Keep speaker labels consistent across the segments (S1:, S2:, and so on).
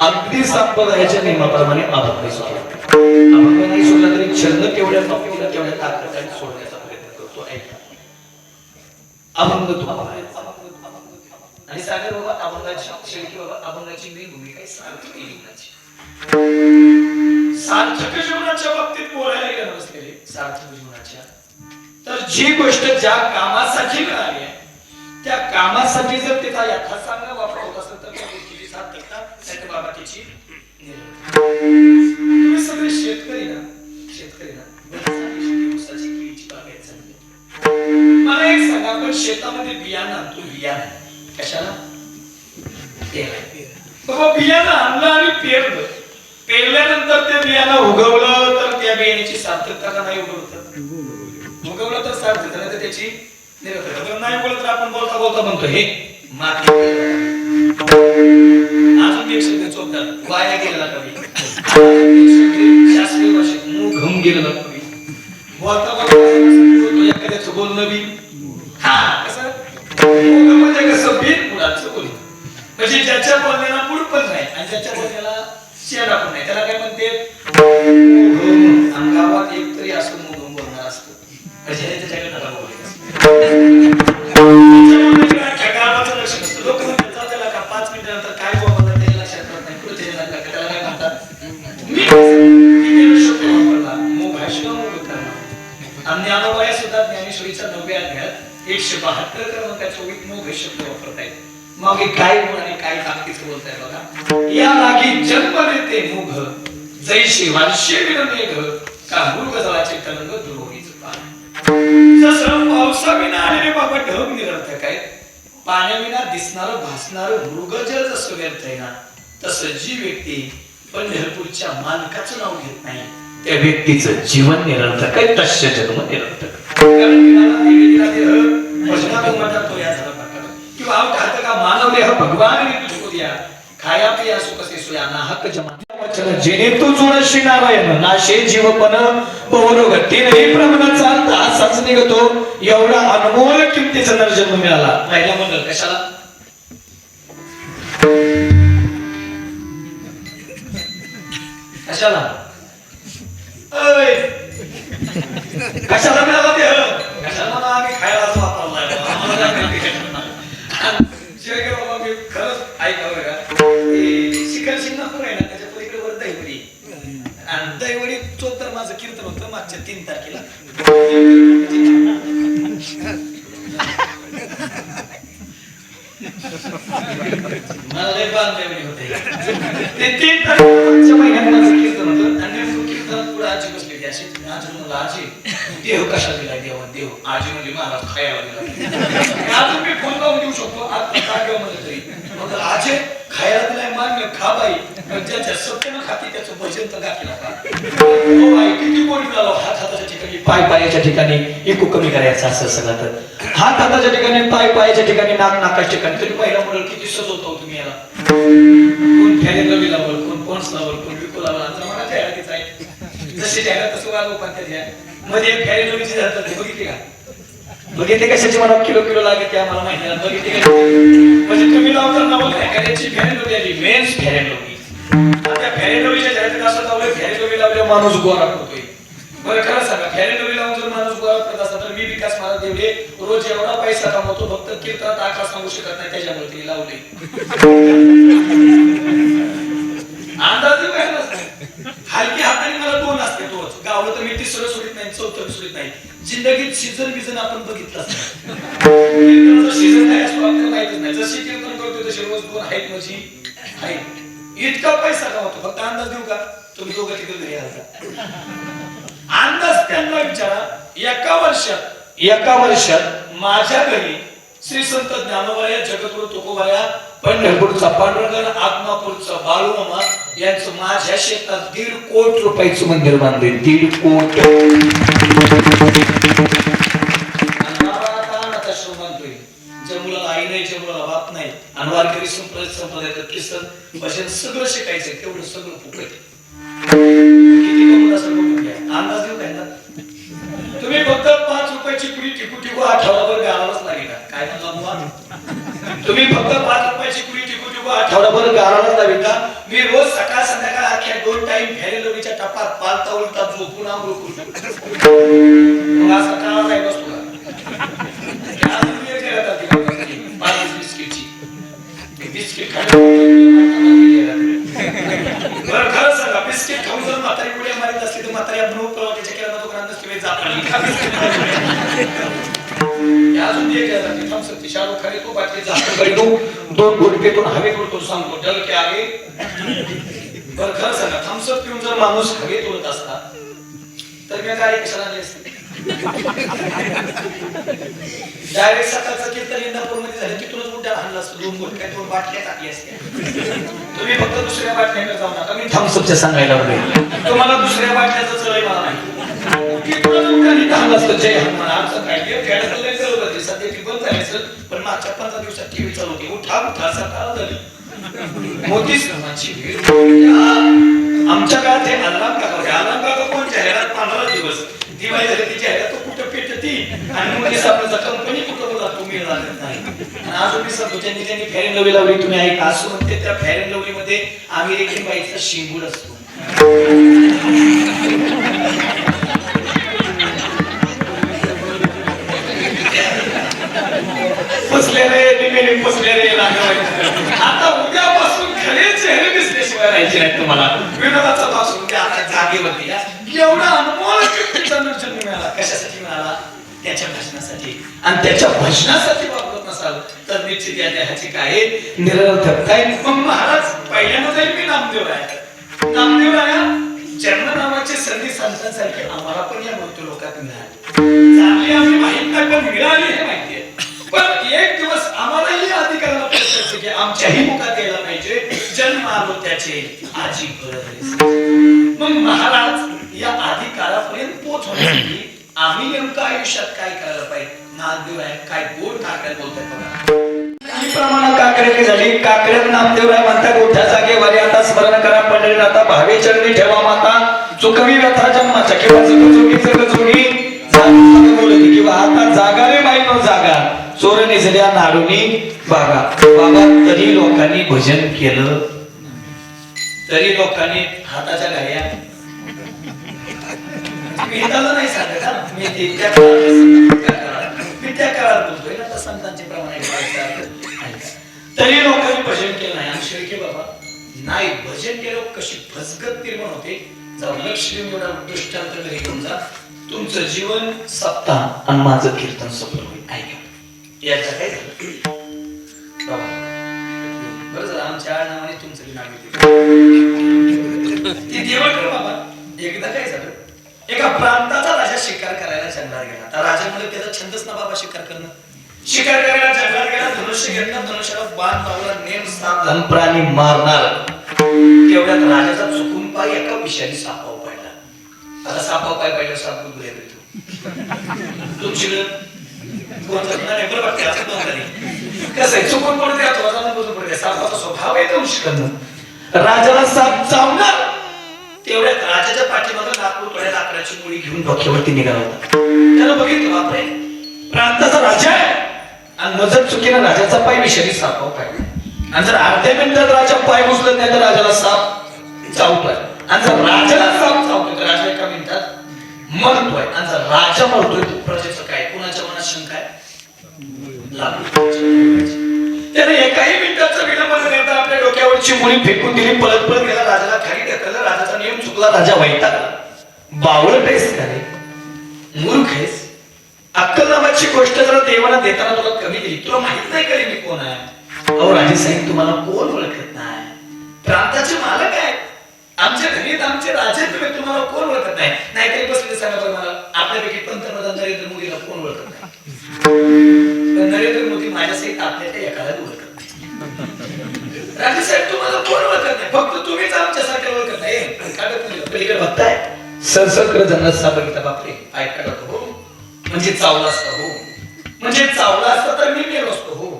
S1: अगदी संप्रदायाच्या नियमाप्रमाणे अभंग सोडला. अभंग नाही सोडला तरी छंद केवढ्या नोकरीला तेवढ्या ताकदीने सोडण्याचा प्रयत्न करतो. ऐका अभंग तुम्हाला आणि सागर बाबा अभंगाची शेळकी बाबा अभंगाची मेन भूमिका आहे सार्थक जीवनाची. सार्थक जीवनाच्या बाबतीत बोलायला गेलं नसलेले सार्थक जीवनाच्या तर जी गोष्ट ज्या कामासाठी मिळाली आहे त्या कामासाठी जर तिचा यथासांग वापर होत असेल तर त्या गोष्टीची सार्थकता नाही तर बाबा तिची तुम्ही सगळे शेतकरी ना ऊसाची केळीची बागायत चालली. मला एक सांगा आपण शेतामध्ये बियाणं आणतो बियाणं कशाला बाबा बियाणं आणलं आणि पेरलं पेरल्यानंतर ते बियाणं उगवलं तर त्या बियाण्याची सार्थकता का नाही उगवलं तर सार्थकता नाही तर त्याची निरर्थकता नाही बोलत तर आपण बोलता बोलता म्हणतो हे माती अजून एक शब्द चोपतात वाया गेलेला कवी शास्त्रीय भाषेत मूग घुम गेलेला कवी बोलता बोलता एखाद्याचं बोलणं बी हा कसं म्हणजे कसं बिन मुलाचं बोल म्हणजे ज्याच्या बोलण्याला मूळ पण नाही आणि ज्याच्या बोलण्याला शेडा पण नाही त्याला काय म्हणते गावात एक तरी असं मूग बोलणार असतो म्हणजे त्याच्याकडे नका बोलायचं लोक म्हणतात त्याला का 5 मिनिटानंतर काय बोलणार त्याला लक्षात राहत नाही पुढे त्याला काय म्हणतात मी शब्द वापरला मूग भाषण मूग करणार आणि ज्ञानोबाया सुद्धा ज्ञानेश्वरीचा 9व्या अध्यायात 172 क्रमांकाच्या ओळीत मूग शब्द वापरतायत. मग काय गुण आणि काय ताकदीचं बोलताय बघा या लागी जन्म देते मूग जैशी वार्षे विनमेघ का मृग जळाचे तरंग दुर्वणीच पान. जसं पावसाविना आलेले बाबा ढग निरर्थक आहेत पाण्याविना दिसणारं भासणारं मृगजळ जसं व्यर्थ आहे ना तसं जी व्यक्ती पंढरपूरच्या मालकाचं नाव घेत नाही त्या व्यक्तीचं जीवन निरर्थक आहे तस्य जन्म निरर्थक. कारण देवीला देह भजनात म्हणतात तो या झाला प्रकार किंवा आवडतं का मानव देह भगवान झुकू द्या खाया पिया सुखसे सोया नाहक जमा वचन जेणे तू जुळशी नारायण नाशे जीवपण बहुरोग तीनही प्रमाणाचा अर्थ असाच निघतो. एवढा अनमोल किमतीचा नरजन्म मिळाला पहिला मंडळ कशाला कशाला कशाला मिळाला देह कशाला मला आम्ही खायलाच वापरलाय बाबा मी खरंच ऐकावं का शिखर शिंगणापूर आहे ना त्याच्या पलीकडे वर दहीवडी आणि दहीवडी चोप तर माझं कीर्तन होतं मागच्या 3 तारखेला मला लय बांधलेली होते ते 3 तारखेच्या महिन्यात माझं कीर्तन होतं आणि कीर्तन पुढे आजी बसलेली अशी आजी म्हणला आजी देव कशा दिलाय देवा देव आजी म्हणजे महाराज खायला दिला अजून मी फोन लावून देऊ शकतो आता काय म्हणलं तरी म्हणलं आजी खायला दिलाय मान्य खा बाई ज्याच्या सत्यानं खाती त्याचं भजन तर गाठी नका हो बाई किती कोणी झालो हात हाताच्या ठिकाणी पाय पायाच्या ठिकाणी एकू कमी करायचं असं सगळं तर हात हाताच्या ठिकाणी पाय पायाच्या ठिकाणी नाक नाकाच्या ठिकाणी तरी पहिला म्हणलं किती सजवतो तुम्ही याला कोण फॅने लवी लावल कोण पॉन्स लावल कोण विको लावल आता मला जाहिरातीच आहे जशी जाहिरात तसं वाद उपाध्याय द्या मध्ये एक फॅने लवीची जाहिरात बघितली का बघितले कशाची मला किलो किलो लागेल त्या मला माहिती नाही बघितले का म्हणजे तुम्ही लावताना बोलताय एखाद्याची फॅने लवी आली मेन्स फॅने लवी आता फॅने लवीच्या जाहिरातीत असं लावलं फॅने लवी लावल्यावर माणूस गोरा करतोय बरं खरं सांगा फॅने लवी लावून जर माणूस गोरा करत असता तर मी विकास महाराज देवडे रोज एवढा पैसा कमवतो फक्त कीर्तनात आकार सांगू शकत नाही त्याच्यामुळे तिने लावले अंदाज हलकी हाताने मला 2 असते रोज गावलं तर मी 3रं सोडित नाही 4थं सोडित नाही जिंदगीत सीझन बिझन आपण बघितलंच नाही सीझन काय असतो आपल्याला माहितच नाही जशी कीर्तन करतो तशी रोज 2 हाईट माझी हाईट इतका पैसा कमवतो फक्त अंदाज देऊ का तुम्ही दोघं तिकडे घरी आला अंदाज त्यांना विचारा एका वर्षात माझ्या घरी श्री संत ज्ञानोबाया जगद्गुरु तुकोबाया पंढरपूरचा पांडुरंग आत्मापूरचा बाळूमामा यांचं माझ्या शेतात 1.5 कोटी रुपयाचं मंदिर बांधले 1.5 कोटी ज्या मुलाला आई नाही ज्या मुलाला बाप नाही आणि वारकरी संप्रदायात कीर्तन भजन सगळं शिकायचं तेवढं सगळं फुकट किती कमवत असेल बघून घ्या अंदाज देऊ काय तुम्ही फक्त 5 रुपयाची पुरी टिकू टिकू आठवडाभर गाळावंच लागेल काय म्हणला तुम्ही फक्त 5 रुपयाची पुरी टिकू टिकू आठवडाभर गाळावंच लागेल का मी रोज सकाळ संध्याकाळ अख्ख्या 2 टाइम फेरे लवलीच्या टपात पालता उलटा झोपून आंघोळ करतो. मग असा काळा नाही बसतो का? बिस्किटची बिस्किट बरं खरं सांगा, बिस्किट खाऊन जर म्हातारी पुढे मारित असली तर म्हातारी आपण त्याच्या केला दुकानात नसते जापली अजून एक थम्सअपची शाहरुख खाने तो बाटली जास्त दो 2 घोट पेटून हवेत उडतो सांगतो डल के आगे. बरं खरं सांगा, थम्सअप पिऊन जर माणूस हवेत उडत असता तर मी गाडी कशाला आणली असते? डायरेक्ट सकाळचं कीर्तन इंदापूरमध्ये झालं तिथूनच उड्डाण आणलं असतं. 2 घोट काय 2 बाटल्या टाकली असत्या. तुम्ही फक्त दुसऱ्या बाटल्याकडे जाऊ नका, मी थम्सअपच्या सांगायला लागलोय. तुम्हाला दुसऱ्या बाटल्याचं चलय मला नाही. तिथूनच उड्डाण इथं आणलं असतं. जय हनुमान. आमचं काय सध्या ती बंद झाली असेल, पण मागच्या 15 दिवसात टीव्ही चालू होती. उठा उठा सकाळ झाली. मोठी श्रमाची भीड. आमच्या काळात हे अलार्म काका होते. अलार्म काका कोण जाहिरात 15 दिवस दिवाळी झाली ती जाहिरात तो कुठं पेटती आणि मग आपल्याचा कंपनी कुठं जातो मिळणार नाही. आणि अजून मी सांगतो त्यांनी फेअर अँड लवली लावली. तुम्ही ऐका असं म्हणते त्या फेअर अँड लवली मध्ये अमेरिकन बाईचा शिंगूड असतो. आता उद्यापासून खरे चेहरे दिसल्याशिवाय राहायचे नाहीत तुम्हाला. विनोदाचा पासून ते आता जागेवरती एवढा अनमोल व्यक्तीचा जन्म मिळाला. कशासाठी मिळाला? त्याच्या भाषणासाठी. आणि त्याच्या भाषणासाठी वापरत नसाल तर निश्चित या देहाची काय निरर्थक काय. मग महाराज पहिल्यांदा जाईल मी नामदेव आहे. नामदेव राया जन्म नावाचे संधी संतांसारखे आम्हाला पण या मृत्यू लोकात मिळाले. चांगली आम्ही माहित नाही पण मिळाली हे माहितीये. पण एक दिवस आम्हालाही अधिकाराला प्रश्न की आमच्याही मुखात यायला पाहिजे जन्म आलो त्याचे आजी गरज. मग महाराज या अधिकारापर्यंत पोहोचण्यासाठी आम्ही नेमकं आयुष्यात काय करायला पाहिजे? नामदेव आहे काय गोड काकड बोलतात बघा. काही प्रमाणात काकड्याची झाली. काकड्यात नामदेव राय म्हणतात गोठ्या जागेवारी आता स्मरण करा पंढरीनाथा भावे चरणी ठेवा माता चुकवी व्यथा जन्माच्या किंवा चुकी किंवा आता जागा रे माहित जागा चोर निजल्या नाडूनी बागा. बाबा तरी लोकांनी भजन केलं, तरी लोकांनी हाताच्या घड्या नाही सांगत. मी त्या काळात बोलतोय ना तर संतांचे प्रमाणे तरी लोकांनी भजन केलं नाही. आणि शेळके बाबा नाही भजन केलं कशी फसगत निर्माण होते. जाऊ लक्ष देऊन एवढा दृष्टांत घरी घेऊन जा. तुमचं जीवन सप्ताह आणि माझं कीर्तन सफल होईल. ऐका याचा काय झालं बाबा बरं झालं आमच्या नावाने तुमचं नाव घेतलं ते देवाकडे बाबा. एकदा काय झालं एका प्रांताचा राजा शिकार करायला जंगलात गेला. आता राजा म्हणजे त्याचा छंदच ना बाबा शिकार करणं. शिकार करायला जंगलात गेला. धनुष्य घेतला. धनुष्याला बाण लावला. नेम स्थान प्राणी मारणार. तेवढ्यात राजाचा चुकून पाय एका विषारी सापावर पडला. आता सापावर पाय पडला साप गुदगुल्या करतो. तुमच्याकडे कसं चुकून पडते सापाचा स्वभाव आहे दंश करणं. राजाला साप चावणार. तेवढ्यात राजाच्या पाठीमागे लाकूड थोड्या लाकडाची मुळी घेऊन डोक्यावरती निघाला होता. त्यानं बघितलं बापरे प्रांताचा राजा आहे आणि नजर चुकीनं राजाचा पाय विषारी सापावर पाहिजे. आणि जर अर्ध्या मिनिटात राजा पाय घुसलत नाही तर राजाला साप चावतोय. आणि जर राजाला साप चावतोय तर राजा एका मिनिटात मरतोय. आणि जर राजा मरतोय तर प्रजेचं काय कोणाच्या मनात शंका आहे? त्याने एकाही मिनिटाचा विलंब न करता आपल्या डोक्यावरची मुळी फेकून दिली. पळत पळत गेला. राजाला खाली ढकललं. राजाचा नियम चुकला. राजा वैतागला. बावळट आहेस का रे? मूर्ख आहेस? अक्कल नावाची गोष्ट जरा देवाला देताना तुला कमी दिली. तुला माहित नाही का रे मी कोण आहे? अहो राजेसाहेब तुम्हाला कोण ओळखत नाही. प्रांताचे मालक आहेत. आमच्या घरीत आमचे राजे तुम्ही तुम्हाला कोण ओळखत नाही. नाहीतरी बसले सांगा बरं मला आपल्यापैकी पंतप्रधान नरेंद्र मोदीला कोण ओळखत नाही? नरेंद्र मोदी माझ्यासहित आपल्याला एकाला ओळखत नाही. राजेसाहेब तुम्हाला कोण ओळखत नाही. फक्त तुम्हीच आमच्यासाठी ओळखत नाही. पलीकडे बघताय संसदकडे जन्म बघितला बापरे पाय काढत हो म्हणजे चावला असता हो म्हणजे चावला असता तर मी मेलो असतो हो.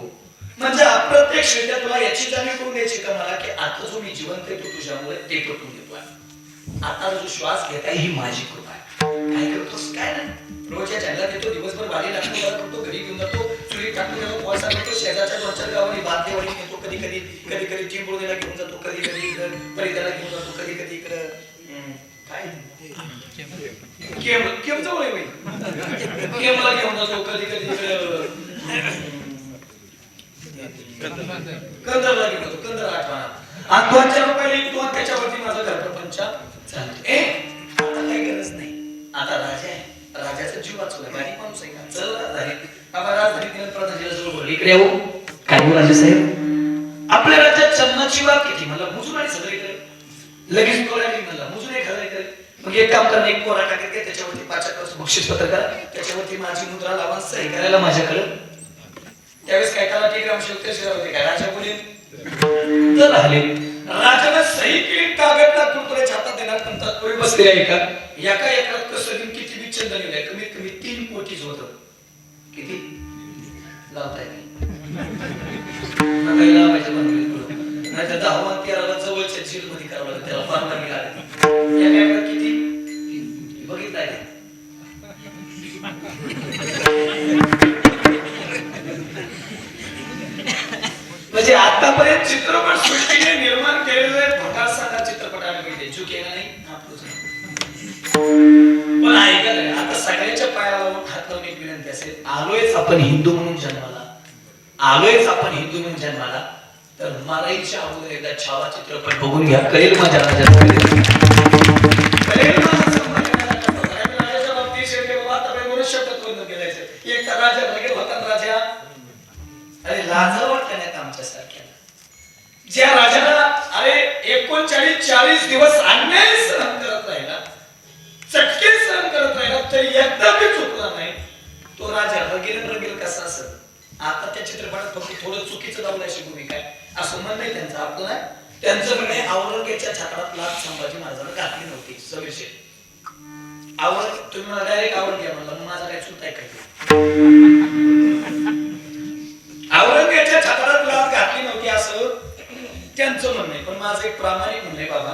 S1: म्हणजे अप्रत्यक्षरित्या तुला याची जाणीव करून द्यायची का मला की आता जो मी जिवंत आहे तो तुझ्यामुळे ते करून देतोय. आता जो श्वास घेताय ही माझी कृपा आहे. काय करतोस काय नाही. रोज या जंगलात येतो दिवसभर वारी लागतो करतो घरी घेऊन जातो चुली शेळी टाकून त्याला कोळसा करतो, शेजारच्या 2-4 गावांनी बांधेवाडी नेतो, कधी कधी टिंबुर्णीला घेऊन जातो, कधी इकडं परिधाला घेऊन जातो, कधी इकडं काय केम जवळ आहे केमला घेऊन जातो, कधी इकडं कंदरला घेऊन जातो, कंदर आठवणार आणि 2-4 रुपये लिहितो आणि त्याच्यावरती माझा घरप्रपंच चालतो. आता काही गरज नाही, आता राजा आहे, राजाचा जीव वाचवला, बारीक माणूस आहे का, चल राजधानी बाबा, राजधानी प्रधानजीला जवळ बोलले, इकडे येऊ काय बोल राजे साहेब, आपल्या राज्यात चन्नाची वाव किती, मला मोजून आणि सगळं इकडे लगेच बोलायला मला मोजून एक हजार इकडे. मग एक काम करा, एक कोरा टाकेल काय त्याच्यावरती 5 बक्षीस पत्र करा, त्याच्यावरती माझी मुद्रा लावा, सही करायला माझ्याकडे. त्यावेळेस काय त्याला ठीक रामशेवते होते काय राजा बोले तर आले, राजाने सही केली, कागद कुरकुऱ्याच्या हातात देणार, पण तत्पूर्वी बसले आहे का एका एकरात कसं किती विच्छेद झालेलं आहे, कमीत कमी 3 कोटीच होतं. किती लावताय काही लावायचं बंद, नाही तर 10-13 जवळच्या जेल मध्ये करावं लागेल, त्याला परवानगी लागेल. एका एकरात किती बघितलंय म्हणजे आतापर्यंत चित्रपट सृष्टीने निर्माण केलेले भटासाना चित्रपटाने जो केला नाही पण ऐका, आता सगळ्याच्या पायाला हात लावून एक विनंती असेल, आलोयच आपण हिंदू म्हणून जन्माला, आलोयच आपण हिंदू म्हणून जन्माला, तर मराठीच्या अगोदर एकदा छावा चित्रपट बघून घ्या, कळेल माझ्या राजाला, कळेल माझा संबंध राजाच्या बाबतीत शेवटी बाबा आता काही शब्द करून गेलायचं, एक तर राजा लगेच होता राजा, अरे लाजा वाटतं नाही आमच्या सारख्याला, ज्या राजाला अरे 39-40 दिवस अन्याय सहन करत राहिला, चटके सहन करत राहिला, तरी एकदा बी चुकला नाही तो राजा. रगेल कसा असेल, आता त्या चित्रपटात फक्त थोडं चुकीचं दावलं अशी भूमिका आहे असं म्हणणं नाही त्यांचं, आपलं नाही त्यांचं म्हणे औरंगजेबाच्या छात्रात लाथ संभाजी महाराजांना घातली नव्हती. सविशे तुम्ही मला डायरेक्ट औरंगजेब म्हणला, माझा काय चूक आहे काय, औरंगजेबाच्या छात्रात लाथ घातली नव्हती असं त्यांचं म्हणणं आहे, पण माझं एक प्रामाणिक म्हणणं आहे बाबा,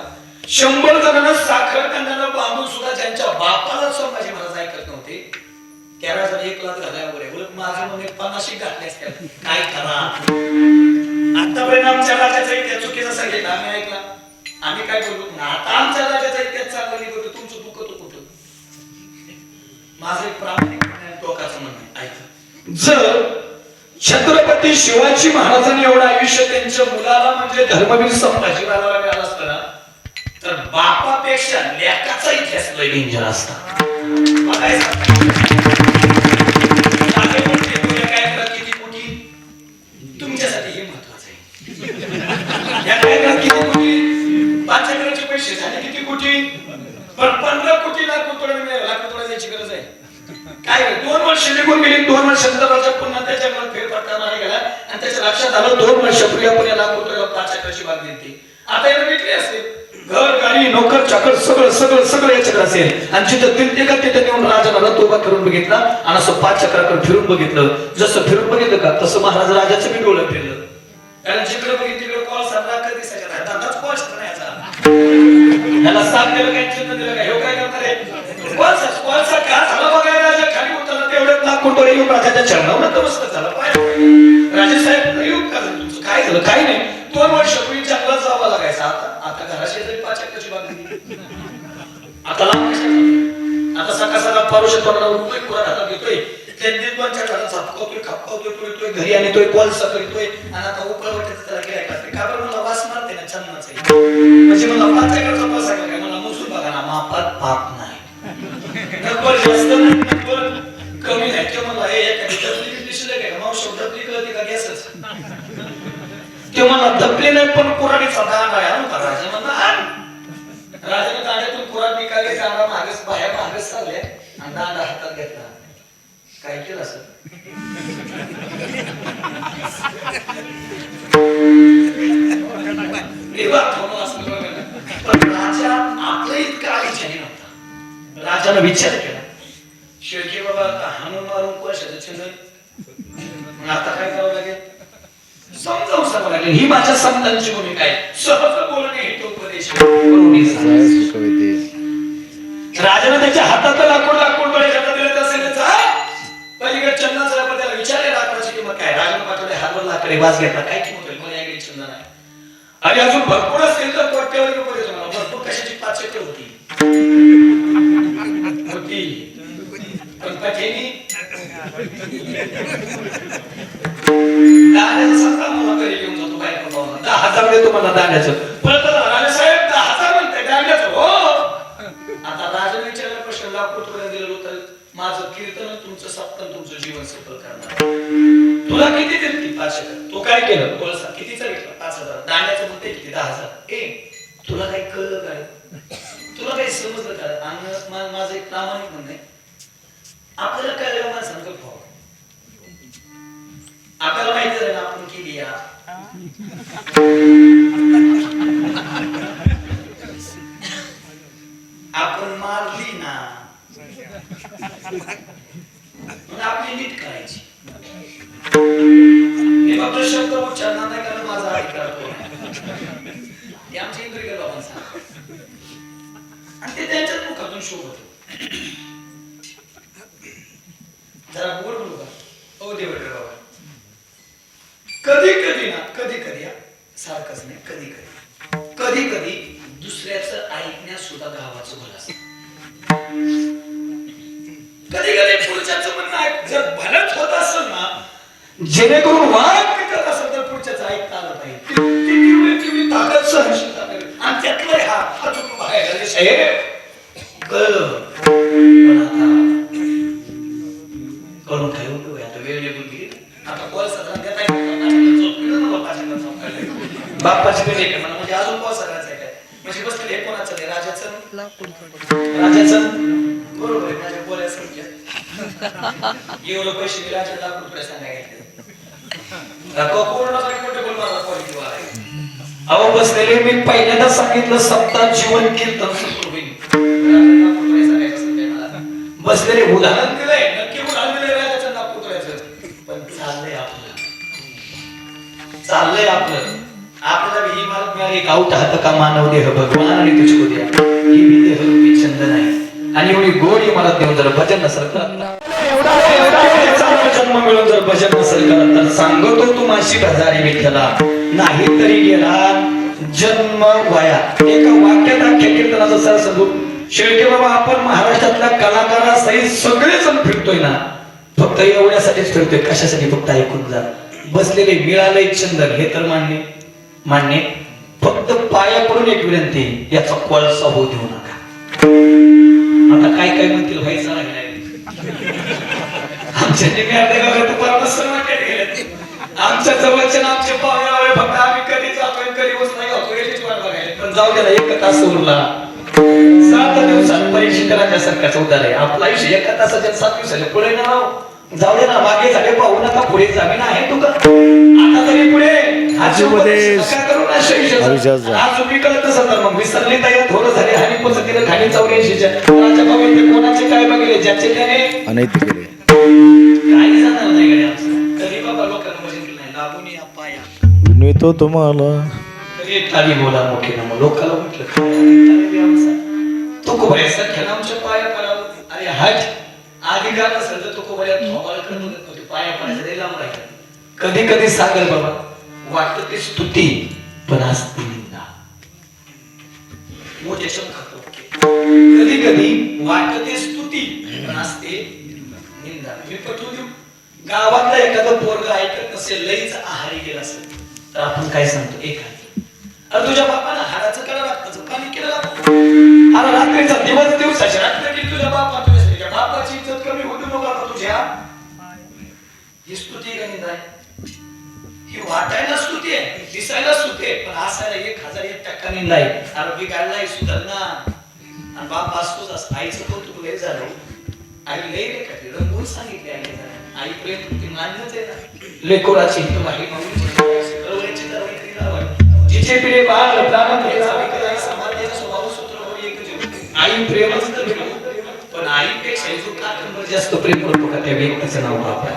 S1: 100 जणांना साखर कांद्याला बांधून सुद्धा ज्यांच्या बापाला संभाजी महाराज ऐकत नव्हते, त्या राजाला 1 लाख घालायवर आहे, उलट माझं म्हणणे 50 घातले असते, काय करा. आतापर्यंत आमच्या राजाचा इतिहास चुकीचा सांगितलं, आम्ही ऐकला, आम्ही काय बोललो, आता आमच्या राजाचा इतिहास चांगला निघतो, तुमचं दुःख तो कुठं. माझं एक प्रामाणिक टोकाचं म्हणणं आहे, ऐका, जर छत्रपती शिवाजी महाराजांनी एवढं आयुष्य त्यांच्या मुलाला म्हणजे धर्मवीर संभाजी महाराजांना मिळालं असतं ना, तर बापापेक्षा लेकाचा इतिहास लय डेंजर असता. किती कोटी तुमच्यासाठी हे महत्वाचं आहे, या काय किती कोटी 5 एकराचे पैसे झाले किती कोटी, पण 15 कोटी लाख रुपये द्यायची गरज आहे काय. 2 वर्ष निघून गेली, 2 वर्षांतर राजा पुन्हा त्याच्या मनात फेरफटका मारा गेला आणि त्याच्या लक्षात आलं 2 वर्षापूर्वी आपण या लाख रुपयाला 5 एकराची बाग दिली, आता याला भेटली असेल, घर गाडी नोकर चाकर सगळं याच्याकडे असेल, आणि जिथं दिलते का तिथे नेऊन राजाला तोबा करून बघितला आणि असं 5 चक्राकडे फिरून बघितलं, जसं फिरून बघितलं का तसं महाराज राजाचं बी डोळं फिरलं, कारण जिकडे बघितलं तिकडे कॉल साजरा कधी दिसायचा, दादाच कॉल साजरा याला साथ दिलं काय चिन्ह दिलं काय, हे काय करणार आहे कॉलसा का झाला बघायला, राजा खाली उतरला तेवढ्यात लाख कोटी येऊन राजाच्या चरणावर नतमस्तक झाला, राजे साहेब येऊन का तुमचं काय झालं, काही नाही, 2 वर्षापूर्वी जंगलात जावं लागायचं, आता घराशेजारी 5 एकराची बाग दिली, आता आता सकाळ पारुषत्वाला उठतोय, कुराड हातात घेतोय, त्यांनी 2-4 झाडं झापकावतोय, खापकावतोय, तोडतोय, घरी आणतोय, कोळसा करतोय, आणि आता उकळवट्याचं त्याला गिऱ्हाईक असते, का बरं मला वास मारते ना चन्नाचा, म्हणजे मला 5 एकराचा पैसा काय, मला मोजून बघा ना, मापात पाप नाही, नक्कल जास्त नाही, नक्कल कमी नाही, ते मला हे एखादी डबली दिसले काय, मावशी डबली कळते का गॅसच, ते मला दबले नाही, पण कुराडीचा दांडा आहे आणू का, राजा म्हणला आण, राजाने दांड्यातून कुराड निकाले, दांडा मागस बाहेर मागस चालले आणि दांडा हातात घेतला, काय केलं असं पण राजा आपलं इतकं आईच्याने नव्हता, राजाने विचार केला, शेळके बाबा हाणून मारून पैशाचं चिन्ह, आता काय करावं लागेल, समजावून सांगावं लागेल, ही माझ्या संतांची भूमिका आहे, सहज बोलणे हे उपदेश. राजाने त्याच्या हातात लाकूड बळे दिलं असेल, पलीकडे चन्नाचा त्याला विचारले लाकडाची किंमत वाज घेतला काय किंमत होईल मला याकडे छंद नाही आणि अजून भरपूर असेल तर कोट्यावधी रुपये देतो मला भरपूर कशाची 5 एकर होती पण कठेनी दाण्याचा सत्ता मला घरी घेऊन जातो बायको पाहून 10,000 देतो मला दाण्याचं परत राजासाहेब 10,000 म्हणते दाण्याचं हो आता राजाने विचारला प्रश्न लाख रुपये दिलेलं तर माझं कीर्तन तुमचं सप्तन तुमचं जीवन सफल करणार तुला किती दिली 5 एकर तो काय केलं कोळसा कितीचा घेतला 5,000 दाण्याचं म्हणते किती 10,000 ए तुला काही कळलं काय तुला काही समजलं काय माझं एक प्रामाणिक म्हणणं आहे आपल्याला कळलं माणसानं गप्प व्हावं आपल्याला माहिती आहे ना आपण केली या आपण मारली ना आपली नीट करायची हे फक्त शब्द उच्चारणार नाही कारण माझा अधिकार तो ते आमच्या इंद्रिय बाबांचा आणि ते त्यांच्याच मुखातून शोध होतो जरा बोल बोलू का ओ देवडे बाबा कधी कधी ना कधी कधी सारखंच नाही कधी कधी कधी कधी दुसऱ्याचं ऐकण्यास सुद्धा गावाचं भलं असतं कधी कधी पुढच्याचं म्हणणं जर भलंच होत असेल ना जेणेकरून वाद पिकत असेल तर पुढच्याचं ऐकता आलं पाहिजे ती ताकद सहनशीलता आणि त्यातलं हा चुकून बघायला साहेब कळलं पण आता करून काय उपयोग आहे आता वेळ निघून गेली आता कॉल सगळं देता बाप्पाची कडे काय मला म्हणजे अजून कॉल सगळ्याच आहे काय म्हणजे बसलेले हे कोणाचं नाही राजाचं बरोबर आहे माझ्या बोलायचं समजेल एवढं पैसे मी राजा लाख रुपये सांगायचे अहो बसलेले मी पहिल्यांदा सांगितलं सप्ताह जीवन कीर्तन बसलेले उदाहरण दिलंय नक्की उदाहरण दिलंय राजाच्या नागपुत्राचं पण चाललंय आपलं आपल्याला ही मार्ग मिळाली गावठ हात का मानव देह भगवान आणि तुझको द्या ही मी देहरूपी छंद नाही आणि एवढी गोडी मला देऊन जर भजन नसेल जन्म मिळून जर भजन नसेल करत तर सांगतो तू माशी हजारी विठ्ठला नाही तरी गेला जन्म वाया एका वाक्यात अख्ख्या कीर्तनाचं सर सांगू शेळके बाबा आपण महाराष्ट्रातल्या कलाकारासहित सगळेजण फिरतोय ना फक्त एवढ्यासाठीच फिरतोय कशासाठी फक्त ऐकून जा बसलेले मिळालंय चंदन हे तर मान्य फक्त पाया पडून एक विनंती याचा कोळसा होऊ देऊ नका आता काय काय म्हणतील व्हायचं राहिलाय आमच्या आमच्या जवळचे आमचे पाहुणे फक्त आम्ही कधी जातोय कधी नाही होतो याचीच वाट बघायला पण जाऊ द्या 1 तास उरला 7 दिवसात परीक्षिकांच्या सरकारचं उद्धार आहे आपलं आयुष्य 1 तासाच्या 7 दिवसाच्या पुढे ना जाऊ दे ना मागे झाले पाहू नका पुढे जामीन आहे तुका आता तरी पुढे आज तुम्ही कळत असेल तर मग विसरले तयार थोडं झाले आणि पद्धतीने खाली 84च्या कोणाच्या बाबतीत कोणाचे काय बघितले ज्याचे त्याने अनैतिक केले काही जाणार नाही गड्या तरी बाबा लोकांना बघितलं नाही लागून या पाया विनवितो तुम्हाला तरी खाली बोला मोठे ना लोकांना म्हटलं तो कोबऱ्याचा खेळ आमच्या पाया पडावं अरे हट आधी गात असेल तर तो कोबऱ्या थोबाला करत होते पाया पडायचं ते लांब राहायचं कधी कधी सागर बाबा वाटतं ते स्तुती पण असते निंदा मोठे शब्द कधी कधी वाटतं ते स्तुती पण असते निंदा मी पटवून देऊ गावातला एखादं पोरगा ऐकत नसेल लईच आहारी गेला असेल तर आपण काय सांगतो एक अरे तुझ्या बापानं हाडाचं कडा लागतं पाणी केलं लागतं अरे रात्रीचा दिवसाची रात्र की तुझ्या बापा तुझ्या बापाची इज्जत कमी होऊ नको आता तुझ्या ही स्तुती का निंदा आहे ही वाटायला स्तुती आहे दिसायला स्तुती आहे पण असायला 1001% निंदा आहे अरे बिघाडलाय सुधारणा आणि बाप असतोच असं आईचं कौतुक लय झालं आई लय रे का रंगून सांगितले आई प्रेम ती मान्यच आहे ना लेकोराची तुम्हाला माऊलीची कळवळीची तरवळी लावा जिचे पिढे बाळ प्राणा घ्यायचा विकलाय समाजाचा स्वभाव सूत्र हो एक जीव आई प्रेमच तर पण आईपेक्षा जो काकंबर जास्त प्रेम करतो का त्या व्यक्तीचं नाव बाप आहे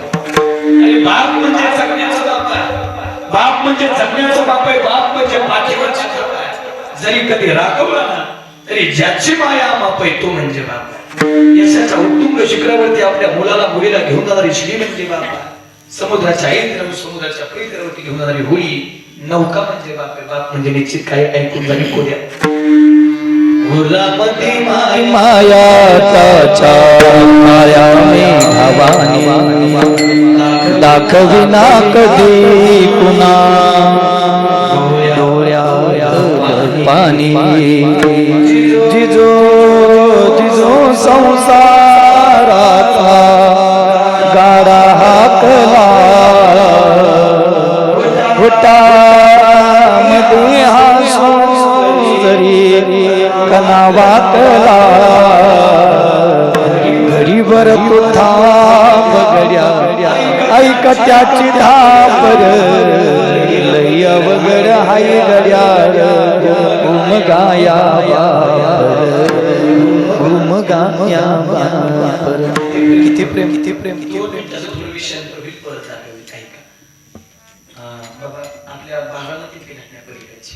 S1: अरे बाप म्हणजे जगण्याचा बाप आहे बाप म्हणजे जगण्याचा बाप आहे बाप म्हणजे पाठीवरचा बाप आहे जरी कधी रागवला ना तरी ज्याची माया बाप आहे तो म्हणजे बाप आहे यशाच्या उत्तुंग शिखरावरती आपल्या मुलाला मुलीला घेऊन जाणारी श्री म्हणजे बाप आहे समुद्राच्या ऐंद्र समुद्राच्या पलीकडे घेऊन जाणारी होळी. नौका म्हणजे बाप रे बाप म्हणजे निश्चित काही ऐकून झाली कोड्या. हुरामती
S2: मायाचा माया भवानी दाखविना कधी पुन्हा डोळ्यात पाणी. जिजो जिजो संसाराचा गाडा हाकला होता मध्ये हसू जरी कना वाटला घडीभर तू थांब गड्या ऐक त्याची धापर लय अवघड हाय गड्यार उमगाया उमगाया किती प्रेम किती प्रेम किती प्रेम.
S1: बाबा आपल्या बारामतीतली घटना पलीकडची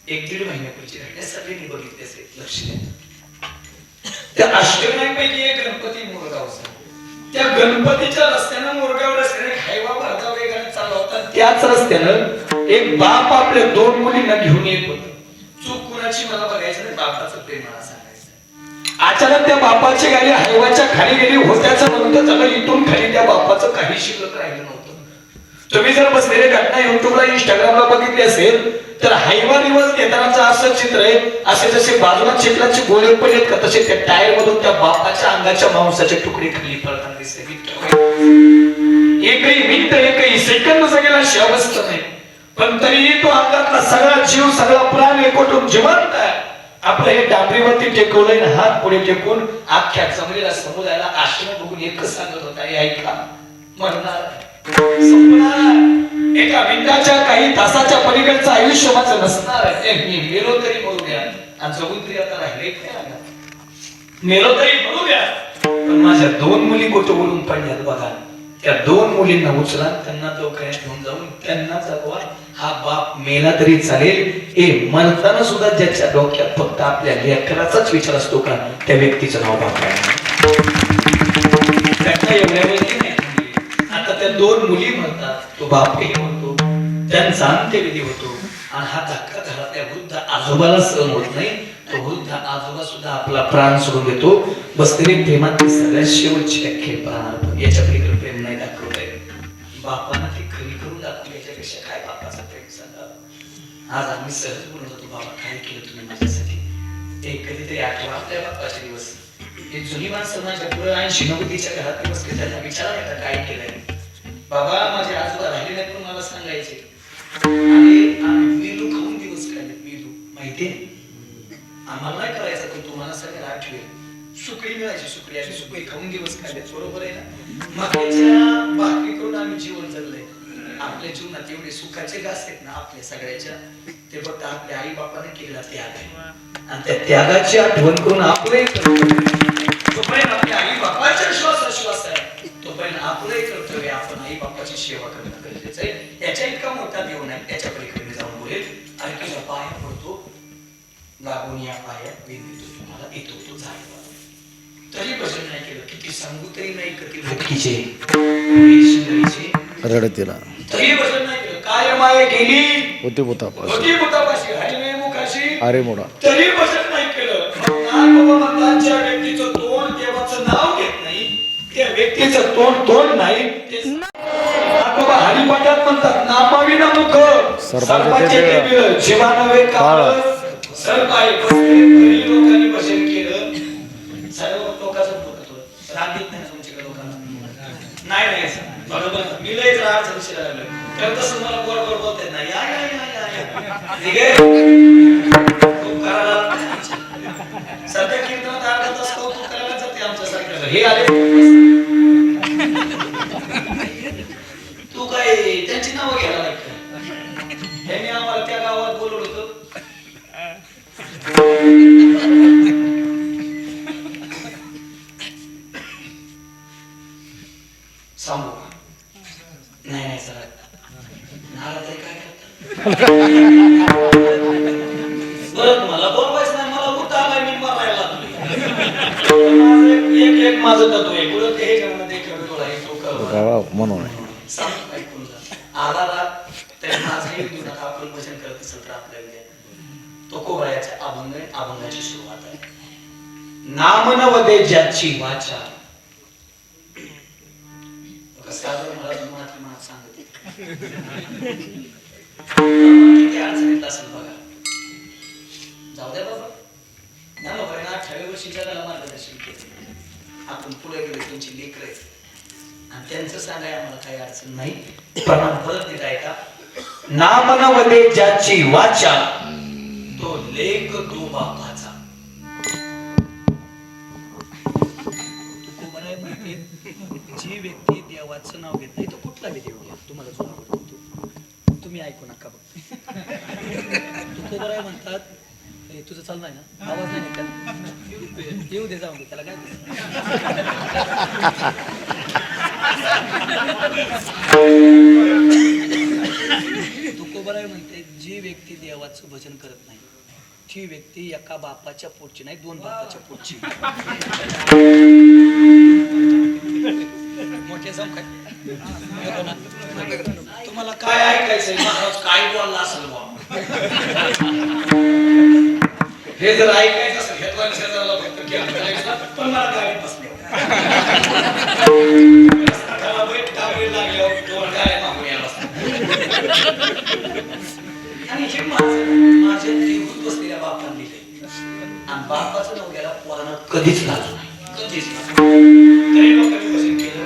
S1: 1-1.5 महिन्यापूर्वीची घटना सगळ्यांनी बघितली असेल. लक्ष द्या. त्या अष्टविनायकापैकी एक गणपती मोरगावचा. त्या गणपतीच्या रस्त्यानं मोरगाव रस्त्याने हायवा भरता वेगाने चालला होता. त्याच रस्त्यानं एक बाप आपल्या 2 मुलींना घेऊन येत होता. चूक कुणाची मला बघायचं नाही, बापाचं प्रेम मला सांगायचं. अचानक त्या बापाची गाडी हायवाच्या खाली गेली. होत्याचं नंतर त्याला इथून खाली त्या बापाचं काही शिल्लक राहिलं नव्हतं. तुम्ही जर बसलेली घटना युट्यूबला इंस्टाग्रामला बघितली असेल तर हायवा रिवर्स घेतानाचं असं चित्र आहे. असे जसे बाजूला चित्राचे गोळे पडलेत का तसे त्या टायर मधून त्या बापाच्या अंगाच्या मांसाचे तुकडे खाली पडताना दिसते. एकही मिनिट एकही सेकंद जगेला अवस्थ नाही, पण तरीही तो अंगातला सगळा जीव सगळा प्राण एकवटून जिवंत आहे. आपलं हे डांबरीवरती टेकवलंय ना हात पुढे टेकून अख्ख्या जमलेला समुदायाला आश्रम बघून एकच सांगत होता, हे ऐका मरणार संपणार एका मिनिटाच्या काही तासाच्या पलीकडचं आयुष्य माझं नसणार आहे. मी मेलो तरी मरू द्या आणि जगून तरी आता राहिले मेलो तरी मरू द्या. पण माझ्या 2 मुली कुठं बोलून पडल्यात बघा. त्या 2 मुलींना उचला, त्यांना दवाखान्यात घेऊन जाऊन त्यांना जगवा. हा बाप मेला तरी चालेल. मरताना सुद्धा ज्याच्या डोक्यात फक्त आपल्या लेकराचाच विचार असतो का त्या व्यक्तीचं नाव बाप आहे. त्यांना एवढ्या वेळी नाही. आता त्या 2 मुली म्हणतात, तो बापही म्हणतो, त्यांचा अंत्यविधी होतो आणि हा धक्का घरातल्या वृद्ध आजोबाला सहन होत नाही. तो वृद्ध आजोबा सुद्धा आपला प्राण सोडून देतो. बसलेली प्रेमातली सगळ्यात शेवटची अखेर प्राणार्पण. याच्या पलीकडे प्रेम नाही दाखवलंय. बापानं ती खरी करून दाखवली. याच्यापेक्षा काय बापाचं प्रेम सांगा. आज आम्ही सहज बोलत होतो, बाबा काय केलं तुम्ही माझ्यासाठी. ते कधीतरी आठवा आपल्या बापाचे दिवस. हे जुनी माणसं माझ्या पुढे 80-90च्या घरात दिवस त्यांना विचारा काय केलंय. बाबा माझे आजोबा राहिले नाही पण मला सांगायचे, अरे आम्ही मेलू खाऊन दिवस काढले. मेलू माहितीये आम्हाला नाही करायचं पण तुम्हाला सगळ्याला आठवेल. सुकळी मिळायची, सुकळी आम्ही सुकळी खाऊन दिवस काढले. बरोबर आहे ना. मक्याच्या भाकरी करून आम्ही जीवन जगलंय. आपल्या जीवनात एवढे सुखाचे घास आहेत ना आपल्या सगळ्याच्या, ते फक्त आपल्या आई बापाने केलेला त्याग आहे. आणि त्या त्यागाची आठवण करून आपले तोपर्यंत आपल्या आई बापाच्या श्वास आहे तोपर्यंत आपलंही कर्तव्य आपण आई बापाची सेवा करणं गरजेचं आहे. याच्या इतका मोठा देव नाही. त्याच्या पलीकडे जाऊन बोलेल, ऐकायला पाया पडतो, लागून या पायात विनंती तुम्हाला येतो तो जायला. तरी भजन नाही केलं, किती सांगू तरी नाही कधी भक्तीचे
S2: रडतीला
S1: तरी भजन नाही केलं. काय माये गेली
S2: होती बुतापाशी
S1: हरी नाही मुखाशी
S2: अरे मोडा
S1: तरी भजन नाही केलं. ज्या व्यक्तीचं तोंड देवाचं नाव घेत नाही, त्या व्यक्तीचं तोंड नाही. हरिपाठात म्हणतात, नामाविना मुख सर्पाचे जीवानवे काळ. सर्प आहे लोकांनी भजन केलं. सर्व लोकांचं राग येत नाही तुमच्याकडे लोकांना. नाही बरोबर. मी लय राग विषय लागलो तर तसं मला गोड बोलता येत नाही. या सध्या कीर्तनात अर्धा तास कौतुक करायला जाते आमच्यासारख्याला. हे आले तू काय त्यांची नावं घ्यायला लागतं. त्यांनी आम्हाला त्या गावात बोलवलं होतं. सांगू नाही सर नाराज आहे काय करता. बरं मला बोलवायचं नाही, मला उठा आलाय मी मारायला लागलोय. एक माझं तत्व आहे, पुढं ते म्हणून
S2: म्हणून
S1: सांग ऐकून जा आला राग तर माझे देऊ नका आपण भजन करत असेल तर आपल्या उद्या तो कोवळ्याच्या अभंगाची सुरुवात आहे नाम नवदे ज्याची वाचा साधं मला महात्मा मला सांगते किती अडचणीत असेल बघा जाऊ द्या बाबा ज्ञानोबाईंना 28 वर्षी जगाला मार्गदर्शन केले आपण पुढे गेलो त्यांची लेकर आहेत आणि त्यांचं सांगाय आम्हाला काही अडचण नाही प्रमाण परत देत आहे का नाम नवदे ज्याची वाचा तो लेख तो बापाचा जी व्यक्ती देवाचं नाव घेत नाही तो कुठला बी देव घ्या तुम्हाला जो आवडतो तुम्ही ऐकू नका बघ तू बरं आहे म्हणतात तुझं चालू नाही ना आवाज नाही निघत येऊ दे जाऊन दे त्याला काय तुकोबर आहे म्हणते जी व्यक्ती देवाचं भजन करत नाही ती व्यक्ती एका बापाच्या पोटची नाही 2 बापाच्या पोटची मोठे जाऊ काय तुम्हाला काय ऐकायचंय महाराज काय बोलला असेल हे जर ऐकायचं असेल हे शेजाराला फक्त पण मला काय बसले आणि हे माझ्या देवूत बसलेल्या बापांनी दिले आणि बापाचं नाव घ्यायला पोरांना कधीच लागलं नाही कधीच तरी लोकांनी भजन केलं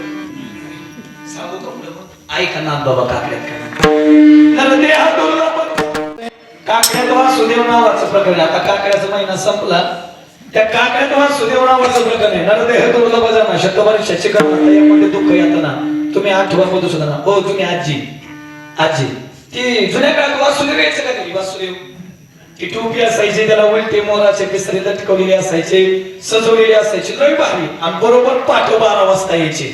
S1: सांगू का पुढे मग ऐका ना बाबा काकड्यात काकड्यात वासुदेव नावाचं प्रकरण आता काकड्याचा महिना संपला त्या काकड्यात वासुदेव नावाचं प्रकरण आहे नरदेह तुला बजाना शतवर्षाची गणना यामध्ये दुःख येतं ना तुम्ही आठवण सुद्धा ना हो तुम्ही आजी ती जुन्या काळात वासुदेव यायचं का तरी वासुदेव ती टोपी असायची त्याला उलटे मोराचे पिसरे लटकवलेले असायचे सजवलेले असायचे लय भारी आणि बरोबर पाठ 12 वाजता यायचे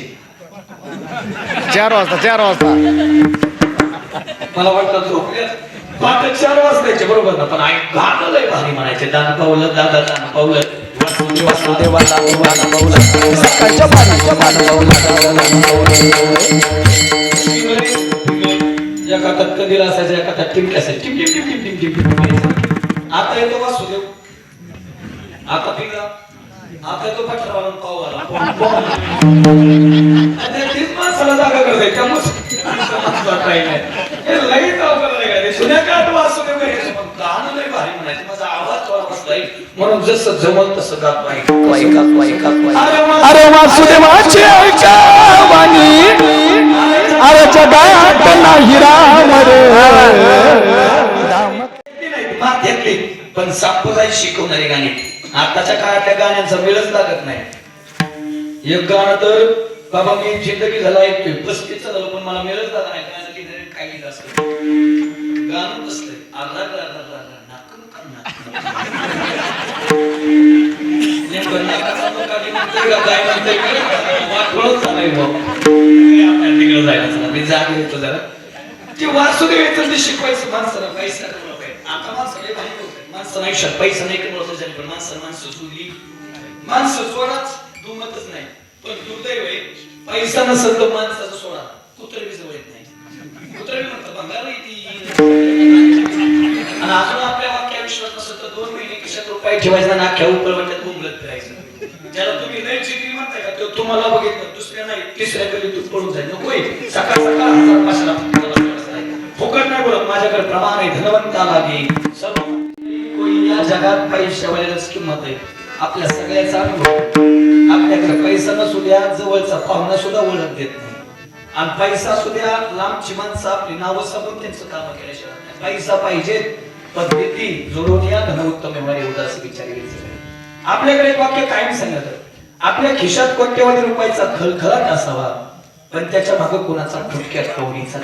S2: 4 वाजता
S1: मला वाटतं झोपल्यात पाठ 4 वाजता यायचे बरोबर ना पण गाणं लय भारी म्हणायचे दान पावलं दादा दान पावलं
S2: वासुदेवाला दान पावलं सकाळच्या
S1: एका हातात कधीला असायचं एका हातात टिमकी असायची टिम टिम टिम टिम टिम टिम टिम आता येतो वासुदेव आता पिंगळा आता येतो पठारावरून पाव आला आणि तीच माणसाला जागा करते त्यामुळे हे लई अवघड नाही का जुन्या काळात वासुदेव करायचं पण गाणं लई भारी म्हणायचं माझा आवाज थोडा बसलाय म्हणून जसं जमल तसं गात पाहिजे
S2: अरे वासुदेवाची वाणी अरे जगात नाही राम रे
S1: माथ्यातली पण संप्रदाय शिकवणारी गाणी आताच्या काळातल्या गाण्यांचा वेळच लागत नाही एक गाणं तर बाबा मी जिंदगी झाला ऐकतोय 35 झालं पण मला वेळच लागत नाही काय लिहिलं असतं गाणं बसलंय वासुदेव शिकवायचं माणसाला पैसा आता माणसाला आयुष्यात पैसा नाही कमवतो झाली पण माणसं सोडली माणसं सोडाच दुमतच नाही पण दुर्दैव आहे पैसा नसेल तर माणसाचा सोडा कुत्र बी जवळ येत नाही कुत्र बी म्हणतात बंगाल आणि अजून आपल्या वाक्या विश्वास नसेल तर 2 महिने खिशात रुपये ठेवायचा ना अख्ख्या उपरवट्यात घुमलत फिरायचं ज्याला तुम्ही लय जिगरी म्हणताय का तो तुम्हाला बघितलं दुसऱ्या नाही तिसऱ्या गलीतून पळून जाईल नकोय सकाळ 1500 फुकट नाही बोलत माझ्याकडे प्रमाण आहे धनवंताला घे सर्व कोणी या जगात पैशावाल्यालाच किंमत आहे आपल्या सगळ्याचा अनुभव आपल्याकडे पैसा नसू द्या जवळचा पाहुणा सुद्धा ओळख देत नाही आणि पैसा असू द्या लांबची माणसं आपली नावं सांगून त्यांचं काम केल्याशिवाय पैसा पाहिजे पद्धती जोडून या धनउत्तम व्यवहार उदास विचार आपल्याकडे एक वाक्य कायम सांगत आपल्या खिशात कोट्यवधी रुपयाचा खळखळाट असावा पण त्याच्या मागे कोणाचा ठुटक्या कवडीचा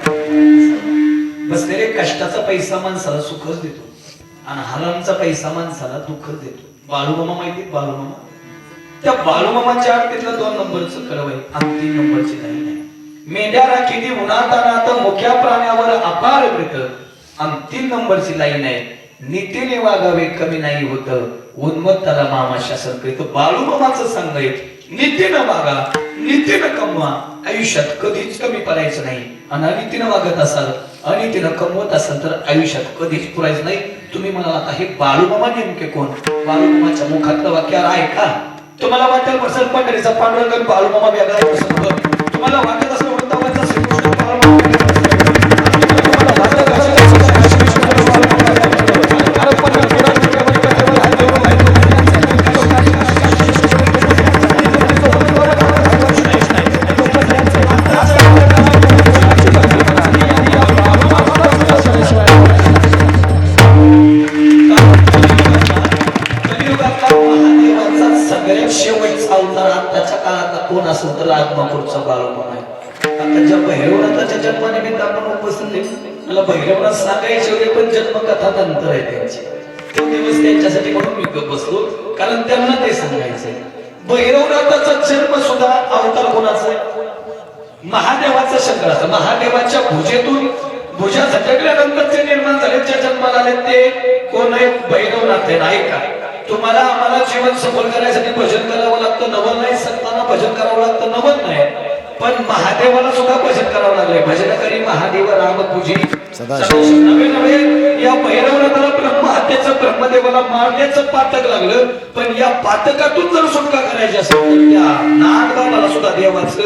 S1: बसलेले कष्टाचा पैसा माणसाला सुखच देतो आणि हरामचा पैसा माणसाला दुःखच देतो बाळूमामा माहिती बाळूमामा त्या बाळूमामाच्या आरतीतला 2 नंबरचं कळव आहे आणि 3 नंबरची नाही मेंढ्या राखीने उन्हातानात मुख्या प्राण्यावर अपार प्रीत आणि 3 नंबरची लाईन आहे नीतीने वागावे कमी नाही होत उन्मत्ताला मामा शासन करीत बाळूमामाचं सांग आहे नीतीनं वागा नीतीनं कमवा आयुष्यात कधीच कमी पडायचं नाही. आणि अनितीनं वागत असाल, अनितीनं कमवत असाल तर आयुष्यात कधीच पुरायचं नाही. तुम्ही म्हणाल आता हे बाळूमामा नेमके कोण? बाळूमामाच्या मुखातलं वाक्य आहे का? तुम्हाला वाटेल वर्षात पंढरीचा पांडुरंग बाळूमामा वेगळा आहे असं नव्हतं. तुम्हाला वाटत असं वृंदावनचा श्रीकृष्ण बाळूमामा वेगळा आहे. तुम्हाला वाटत कोण असेल तर आत्मापूरचा बाळूमामा आहे. आता ज्या भैरवनाथाच्या जन्मानिमित्त आपण उपस्थित आहे, मला भैरवनाथ सांगायचे होते पण जन्मकथा नंतर आहे त्यांची. तो दिवस त्यांच्यासाठी म्हणून मी गप्प बसलो, कारण त्यांना ते सांगायचंय. भैरवनाथाचा जन्म सुद्धा अवतार कोणाचा आहे? महादेवाचा शंकराचा. महादेवाच्या भुजेतून भुजा झटकल्यानंतर जे निर्माण झाले, जे जन्माला आले ते कोण आहे? भैरवनाथ आहे. नाही का? तुम्हाला आम्हाला जीवन सफल करायसाठी भजन करावं लागतं, नवल नाही. संतांना भजन करावं लागतं, नवल नाही. पण महादेवाला सुद्धा भजन करावं लागलंय. भजन करी महादेव राम पूजी नवे नवे. या भैरवनाथाला ब्रह्महत्येचं, ब्रह्मदेवाला मारण्याचं पातक लागलं. पण या पातकातून जर सुटका करायची असेल तर त्या नागबाबाला सुद्धा देवाचं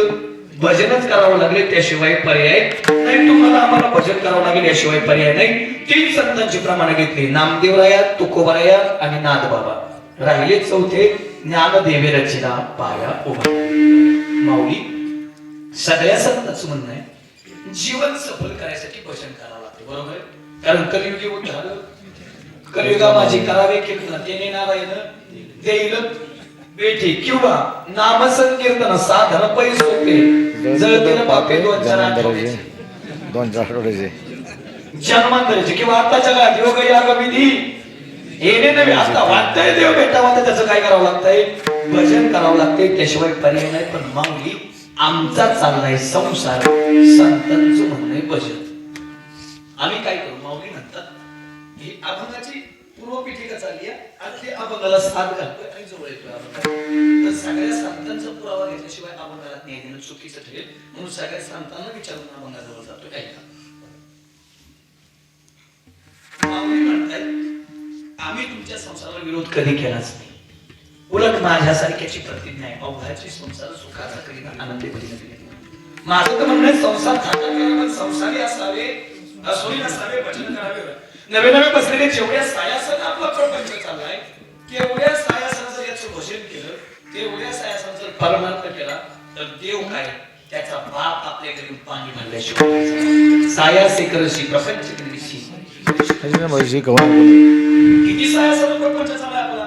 S1: भजनच करावं लागले, त्याशिवाय पर्याय नाही. तुम्हाला आम्हाला भजन करावं लागेल, याशिवाय पर्याय नाही. तीन संतांची प्रमाण घेतली, नामदेवराया, तुकोबराया आणि नाथबाबा. राहिले चौथे ज्ञानदेवे रचना पाया उभा. माऊली सगळ्या संतांचं म्हणणं आहे, जीवन सफल करायसाठी भजन करावं लागते. बरोबर आहे? कारण कलियुगी उद्धार, कलियुगा माझी करावे कीर्तन, तेने नारायण देईल बेठी किंवा नामसंकीर्तन साधन पै सोपे जळतील पापे दोन चार आठवड्याचे जन्मांतराचे किंवा आताच्या काळात योग याग विधी येणे नव्हे. आता वाटतंय देव भेटावा तर त्याचं काय करावं लागतंय? भजन करावं लागतंय, त्याशिवाय पर्याय नाही. पण माऊली आमचा चाललाय संसार, संतांचं म्हणणं भजन. आम्ही काय करू? माऊली म्हणतात ही अभंगाची पूर्वपीठिका चालली आहे आणि ते अभंगाला साथ घालतोय आणि जवळ येतोय अभंग. तर सगळ्या संतांचा पुरावा घेतल्याशिवाय अभंगाला न्याय देणं चुकीचं ठरेल. म्हणून सगळ्या संतांना विचारून अभंगाजवळ जातोय. ऐका, माऊली म्हणतात आम्ही तुमच्या संसाराला विरोध कधी केलाच नाही. उलट माझ्यासारख्याची प्रतिज्ञा आहे, अवघाची संसार सुखाचा करीता आनंदी करीता. माझं तर म्हणणं संसार खाता करावा, संसारी असावे, असोरी नसावे, भजन करावे. नवे नवे बसलेले जेवढ्या सायासन आपला प्रपंच चाललाय, तेवढ्या सायासन जर याचं भजन केलं, तेवढ्या सायासन जर परमार्थ केला तर देव काय त्याचा बाप आपल्या घरी पाणी भरल्याशिवाय सायासे करशी प्रपंच करशी. किती सायासन प्रपंच चाललाय आपला.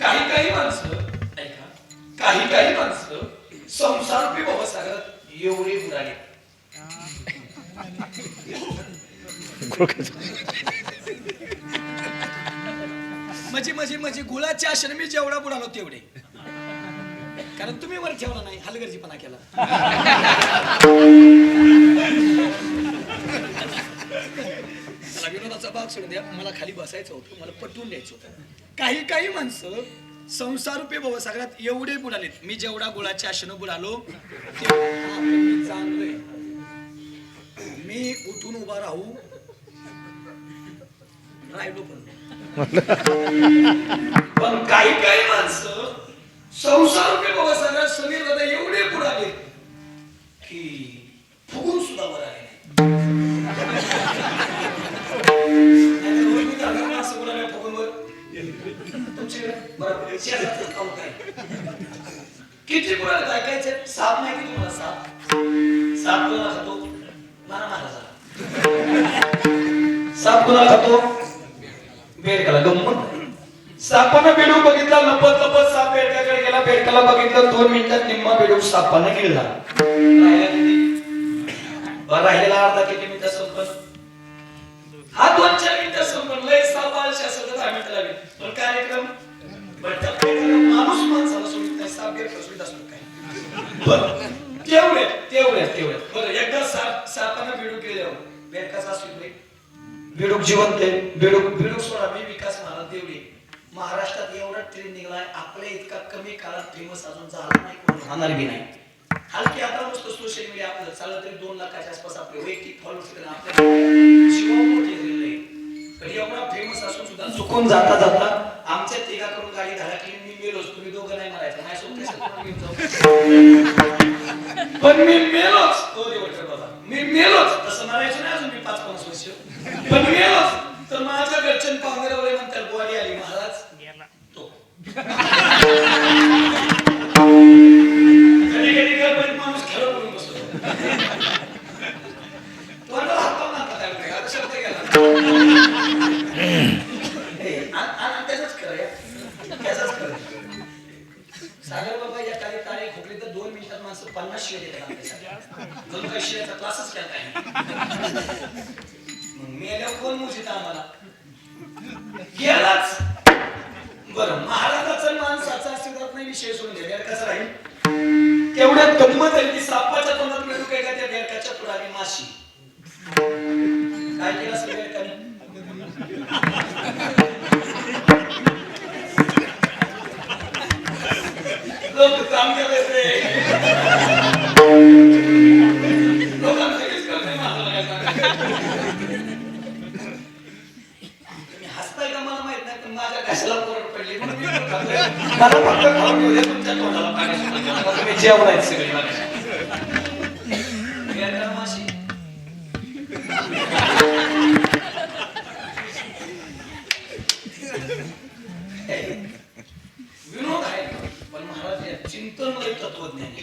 S1: काही काही माणसं ऐका, काही माणसं संसारूपी भवसागरात एवढे बुडाले. म्हणजे गुळाच्या आशेने मी जेवढा बुडालो तेवढे. कारण तुम्ही वर ठेवला नाही, हलगर्जीपणा केला. मला विनोदाचा भाग सोडून द्या, मला खाली बसायचं होतं, मला पटवून द्यायचं होतं. काही माणसं संसारूपी भवसागरात एवढे बुडालेत. मी जेवढा गुळाच्या आशेनं बुडालो मी चांगलोय, मी उठून उभा राहू राहिलो. पण काही माणसं संसारूपी भवसागरात सगळे एवढे बुडाले की फुगून सुद्धा वर आले. किती बुडाले ऐकायचे? साप नाही की तुम्हाला? साप कोणाला खातो? मारा झाला. साप कोणाला खातो? बेडकाला. गंमत, सापानं बेडूक बघितला, लपत साप बेडकाकडे गेला. बेडकाला बघितलं, 2 मिनिटात निम्मा बेडूक सापानं गिळला. राहिलेला अर्धा किती मिनिटं संपन? हा 2-4 मिनिटं संपन. लय साप आळशी असेल तर 10 मिनिटं लागेल. पण कार्यक्रम माणूस माणसाला सोडित नाही, साप बेडका सोडित असतो काय? तेवढे बरं. एकदा सापानं बेडूक गिळल्यावर बेडकाचा असतो नाही. बेडूक जिवंत आहे. बेडूक सोडा, मी विकास महाराज देवळे महाराष्ट्रात एवढा ट्रेन निघालाय, आपल्या इतका कमी काळात फेमस अजून झाला नाही, कोण होणार बी नाही. हलकी आता नुसतं सोशल मीडिया आपलं चाललं तरी 2 लाखाच्या आसपास आपले वैयक्तिक फॉलोअर्स आहेत. आपल्या जीवा मोठे झालेले आहे. पण एवढा फेमस असून सुद्धा चुकून जाता जाता आमच्या तिघाकडून गाडी धडकली, मी मेलोच, तुम्ही दोघं नाही मरायचं, माझ्यासोबत पण मी मेलोच. तो देवकर बाबा, मी मेलोच. तसं मरायचं नाही अजून मी 5-5 वर्ष, पण मेलोच. तर माझ्या घरच्या पाहुण्यावर म्हणतात गोवाडी आली महाराज तो कधी कधी गडबडीत माणूस खेळत म्हणून बसतो. तोंडाला हात लावून आता काय होतंय? आता शब्द गेला. त्याचाच खरं आहे, त्याचाच खरं आहे. सागर बाबा या तारीख खोकली तर 2 मिनिटात माणसं 50 शिव्या देतात आपल्यासाठी. जणू काही शिव्याचा क्लासच केला आहे. मेल्यावर कोण मुजित आम्हाला गेलाच. बरं, महाराजाचा माणसाचा आशीर्वाद नाही, विषय सोडून द्या. बेरकाचा राहील तेवढ्यात गंमत आहे की सापाच्या तोंडात मिळू काय का त्या बेरकाच्या पुढारी माशी. काय केलं असेल बेरकाने? लोक चांगले रे, लोकांना काहीच कळत नाही. हसताय का मला माहित नाही, पण माझ्या घशाला कोरड पडली म्हणून मी खातोय. मला फक्त खाऊन घेऊ दे, तुमच्या तोंडाला पाणी सुटलं. तुम्ही जेवणायच सगळी माझ्या माशी. विनोद आहे पण महाराज या चिंतनमय तत्वज्ञानी.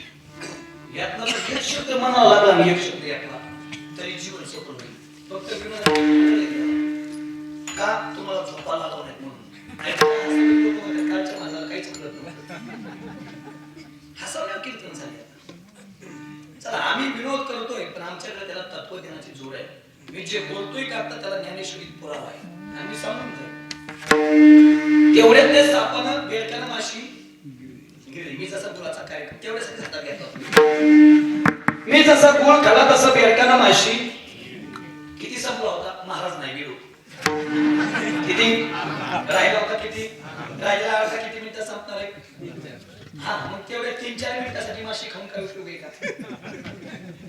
S1: यातला एक शब्द म्हणावा लागला आणि एक शब्द यातला तरी जीवन सफल होईल. फक्त विनोद का तुम्हाला झोपा लागला नाही म्हणून. कालच्या माझ्याला काहीच कळत नव्हतं. हसावल्या कीर्तन झाले. चला आम्ही विनोद करतोय पण आमच्याकडे त्याला तत्वज्ञानाची जोड आहे. मी जे बोलतोय का आता त्याला ज्ञानेश्वरीत पुरावा आहे. आम्ही सांगून जाईल तेवढ्यात त्या सापानं बेडकानं माशी गिळली. मी जसा गुळाचा कार्यक्रम तेवढ्यासाठी हातात घेतो. मी जसा गुळ खाला तसा बेडकानं माशी किती संपला होता महाराज नाही गिळू. किती राहिला होता? किती राहिला होता? किती मिनिटं संपणार आहे? हा, मग तेवढ्या 3-4 मिनिटासाठी माशी खाऊन काय उपयोग आहे का?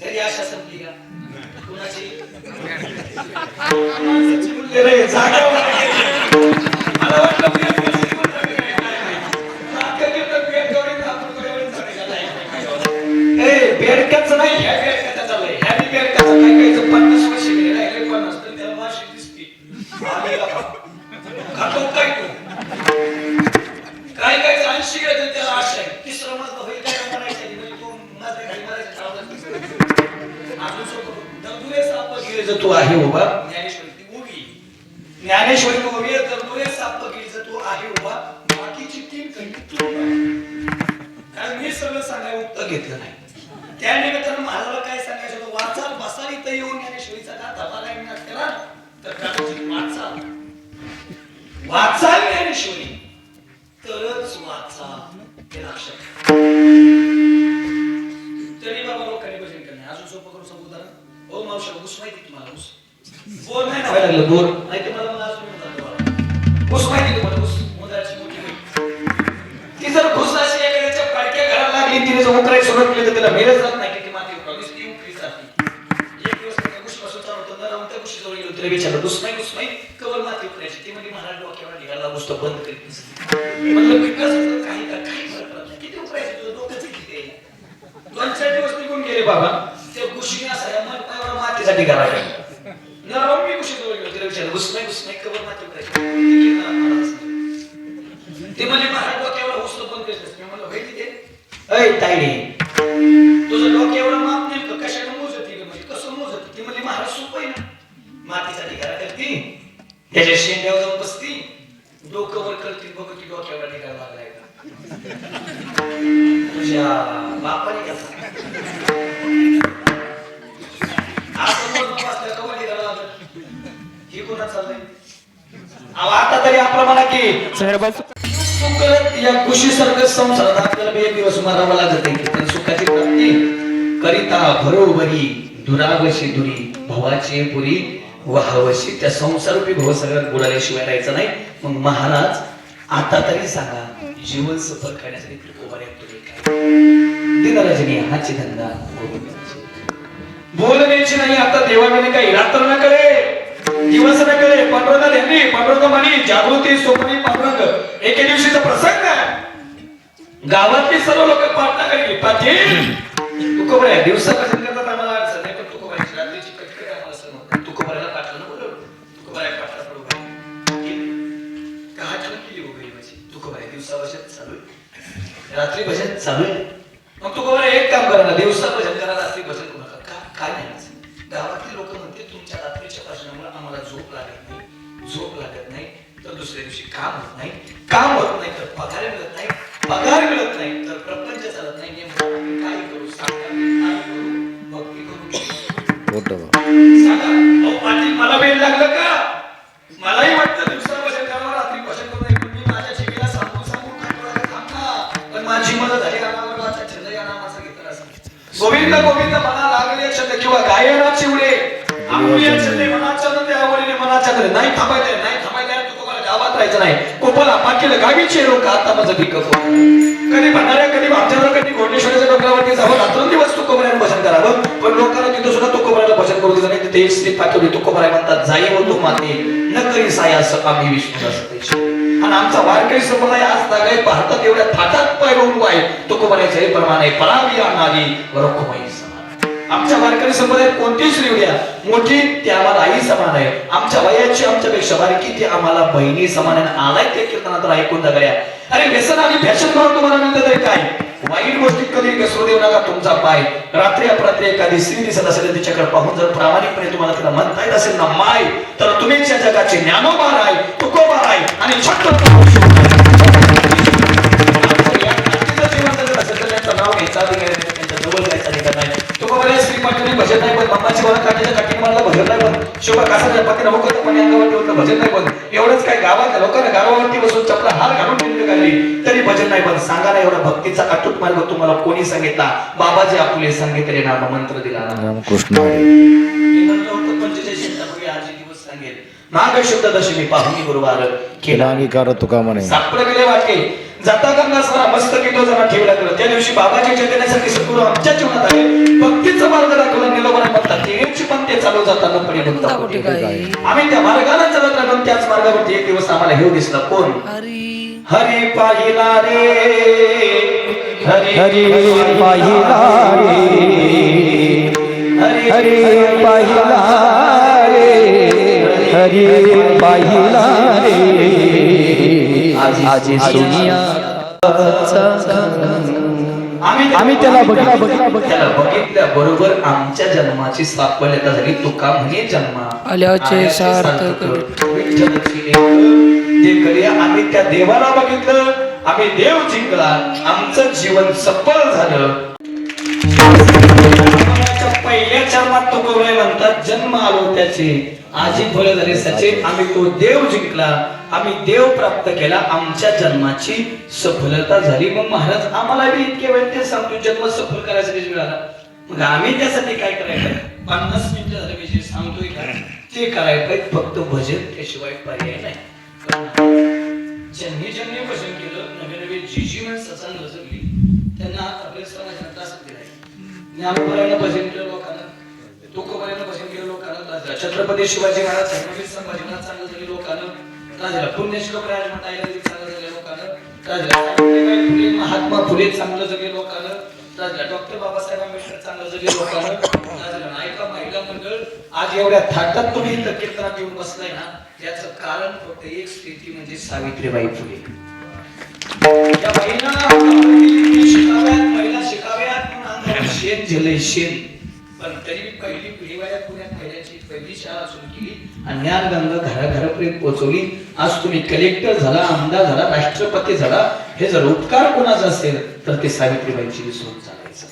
S1: तरी आशा संपली का कुणाची? मला वाटलं बेडकाच नाही, ह्या बेडकाचा चाललंय. ह्या बेडकाचा काय काय 50 वर्ष गेले राहिले 50 तर त्याला माशी दिसते. खातो काय तू? काय काय 80 गेले तर त्याला आशा आहे. तिसरा मजला होईल काय म्हणायचं म्हणजे तू माझ्या घरी मारायचं अजून सोबत दगदुरे साप गिळे जर तू आहे उभा. ज्ञानेश्वरी ती उभी, ज्ञानेश्वरी उभी आहे. दगदुरे साप गिळे जर तू आहे उभा, बाकीची 3 कंठी तू उभा. कारण मी सगळं सांगायला उत्तर घेतलं नाही. त्या निमित्तानं महाराजाला काय सांगायचं होतं? वाचाल बसाल इथं येऊन ज्ञानेश्वरीचा गाथा बघाय मिळत केला तर वाचाल वाचाल ज्ञानेश्वरी तरच वाचा हे लक्षात. तरी बाबा लोकांनी भजन करणे अजून सोपं करून सांगू उदाहरण. ओ मावशा ऊस माहिती तुम्हाला? ऊस बोर नाही ना व्हायला लागलं. बोर नाही तुम्हाला मला अजून म्हणतात ऊस माहिती तुम्हाला? ऊस मुद्राची मोठी होईल ती जर घुस अशी एखाद्याच्या पाडक्या घराला लागली तिने जर उकरायला सुरुवात केली तर त्याला मेलच जात नाही. किती माती उकरावी ती उकरी जाते. एक दिवस त्या घुसपासून चालू होतं न राहून त्या घुशी जवळ गेलो तिला विचारलं घुस नाही कवर माती उकरायची. ती म्हणजे महाराज डोक्यावर निघाला घुसतो बंद करीत म्हणलं विकास काही फरक पडत नाही. किती उकरायचं तुझं डोकंच किती आहे? 2-4 दिवस निघून गेले बाबा. त्या घुशीने असा मन पायावर मातीसाठी घालायला न राहून मी घुशी जवळ गेलो तिला विचारलं घुस नाही कवर माती उकरायची. ते म्हणजे महाराज डोक्यावर घुसलं बंद करीत मी म्हणलं होय तिथे अय ताईडे तुझं डोकं एवढं माप नेमकं कशाने मोजती म्हणजे कसं मोजती? ती म्हणजे महाराज सोपं आहे ना. मातीसाठी घरा करती त्याच्या शेंड्यावर जाऊन बसती डोकं वर करती बघ ती डोक्यावर निघायला लागलाय का तुझ्या बापाने घेतला असं मोजून बसल्या कवर निघायला लागलं. हे कोणा चाललंय? आता तरी आपलं म्हणा की या खुशीसारखं संसारात आपल्याला एक दिवस मारावा लागत आहे. पण सुखाची प्राप्ती करिता बरोबरी दुरावशी दुरी भवाची पुरी वाहवशी. त्या संसारूपी भव सगळ्यात बुडाल्याशिवाय राहायचं नाही. मग महाराज आता तरी सांगा जीवन सफल करण्यासाठी तुम्ही काय दिनरजनी हाची धंदा गोविंदाची. बोलण्याची नाही आता देवाने काही रात्र न करे दिवस न करे पांडुरंग ध्यानी पांडुरंग म्हणी जागृती स्वप्नी पांडुरंग एके दिवशीचा प्रसंग गावातली सर्व लोक प्रार्थना करीत पाटील तुकोबऱ्या दिवसा भजन करतात आम्हाला अडचण नाही पण तुकोबऱ्याची रात्रीची कटकट आम्हाला सहन होत नाही. तुकोबऱ्याला पाठवलं ना बोलवलं तुकोबऱ्या पाठला बरोबर का आठवण केली हो गरीबाची तुकोबऱ्या दिवसा भजन चालू आहे रात्री भजन चालू आहे मग तुकोबऱ्या एक काम करा ना दिवसा भजन करा रात्री भजन करू नका काय नाही गावातले लोक म्हणते तुमच्या रात्रीच्या भाषणामुळे आम्हाला झोप लागत नाही तर दुसऱ्या दिवशी काम होत नाही तर पगार मिळत नाही तर प्रपंच चालत नाही नेमकं काय करू सांगा काय करू भक्ती करू सांगा अहो पाटील मला वेळ लागलं का मलाही वाटतं दिवसा भजन करावं रात्री भजन करू नये पण मी माझ्या शिकेला सांगून थांबला पण माझी मदत झाली कामावर वाचा छंद या नामाचा घेतला असं गोविंद गोविंद मना लागले छंद किंवा गायनाचे उडे आपुल्या छंदे मनाच्या नंदे आवडीने मनाच्या नंदे नाही थांबायचं तू कोणाला गावात राहायचं नाही कोपला पाटील गावीचे लोक आता माझं पिकअप कधी भंडाऱ्या कधी भामचंद्र कधी घोडेश्वराच्या डोंगरावरती जावं रात्रंदिवस तुकोबऱ्यानं भजन करावं पण लोकांना तिथं सुद्धा तुकोबऱ्याला भजन करू दिलं नाही तिथे एक स्त्री पाठवली तुकोबऱ्या म्हणतात जाई होतो माते न करी साय असं आम्ही विष्णू असते आणि आमचा वारकरी संप्रदाय आज तागाय भारतात एवढ्या थाटात पाय रोवून आहे तुकोबऱ्याच्या हे प्रमाणे परावी आणणारी रखुमाई आमच्या वारकरी संप्रदायात कोणती स्त्री द्या मोठी ती आम्हाला आई समान आहे आमच्या वयाची आमच्यापेक्षा बारकी ती आम्हाला बहिणी समान आहे आलाय ते कीर्तनात तर ऐकून दागड्या अरे व्यसन आणि फॅशन म्हणून तुम्हाला मिळतं तरी काय वाईट गोष्टीत कधी घसरू देऊ नका तुमचा पाय रात्री अपरात्री एखादी स्त्री दिसत असेल तिच्याकडे पाहून जर प्रामाणिकपणे तुम्हाला तिला म्हणता येत असेल ना माय तर तुम्हीच या जगाचे ज्ञानोबा आहे तुकोबा आहे आणि नाव घ्यायचा त्यांच्या जवळ जायचा निघत नाही तुकोबऱ्या श्री पाटील भजन नाही पण बाबाची वळण काढण्याच्या काठी मारला भजन नाही पण शिवा कासा पती नको पण अंगावरती होतं भजन नाही पण एवढंच काय गावात लोकांना गावावरती बसून चपला हार घालून ठेवली काढली तरी भजन नाही पण सांगा ना एवढा भक्तीचा अटूट मार्ग तुम्हाला कोणी सांगितला बाबाजी आपुले सांगितले नाम मंत्र दिला
S2: कृष्ण
S1: आजी दिवस सांगेल नाग शुद्ध दशमी पाहुणी गुरुवार
S2: केला अंगीकार तुका म्हणे
S1: सापड गेले वाटके जाता गंगा सारा मस्त किलो जरा ठेवला गेला त्या दिवशी बाबाच्या चैतन्यासाठी सद्गुरू आमच्या जीवनात आले भक्तीचा मार्ग दाखवला निलोबरा म्हणतात तेच पण ते चालू जाताना पडी म्हणतात आम्ही त्या मार्गाला चालत राहून त्याच मार्गावरती एक दिवस आम्हाला हे दिसला कोण हरी पाहिला रे हरी
S2: पाहिला रे हरी पाहिला रे हरी पाहिला रे आजी सोनिया आम्ही त्याला बघितल्या बरोबर आमच्या जन्माची साफल्यता झाली तुका म्हणे जन्मा
S3: आल्याचे सार्थक
S1: आम्ही त्या देवाला बघितलं आम्ही देव जिंकला आमचं जीवन सफल झालं पहिल्या जन्मात तुकोबराय म्हणतात जन्म आलो त्याचे आजी फळ झाले सचे आम्ही तो देव जिंकला आम्ही देव प्राप्त केला आमच्या जन्माची सफलता झाली मग महाराज आम्हाला बी इतके वेळ ते सांगतो जन्म सफल करायसाठी मिळाला मग आम्ही त्यासाठी काय करायचं 50 मिनिटं झाले मी जे सांगतोय का ते करायला पाहिजे फक्त भजन त्याशिवाय पर्याय नाही ज्यांनी भजन केलं नवे नवे जी माणसं चांगलं जगली त्यांना आपल्या समाजात त्रास दिलाय ज्ञानोबाला भजन केलं लोकांना तुकोबाला भजन केलं लोकांना छत्रपती शिवाजी महाराज छत्रपती संभाजीला चांगलं झाले लोकांना त्रास दिला पुण्यश्लोक राजमाता आईला चांगलं झाले लोकांना त्रास दिला महात्मा फुले चांगलं जगले लोकांना त्रास दिला डॉक्टर बाबासाहेब आंबेडकर चांगलं जगले लोकांना त्रास दिला नायका महिला मंडळ आज एवढ्या थाटात तुम्ही इथं कीर्तनात येऊन बसलाय ना याचं कारण फक्त एक स्थिती म्हणजे सावित्रीबाई फुले या महिला शिकाव्यात म्हणून शेण झेलय शेण पण तरी पहिली पिढीवाल्या पुण्यात पहिल्याची पहिली शाळा सुरू केली आणि ज्ञानगंगा घराघरापर्यंत पोहोचवली आज तुम्ही कलेक्टर झाला आमदार झाला राष्ट्रपती झाला हे जर उपकार कोणाचा असेल तर ते सावित्रीबाईंची सोड चालायचं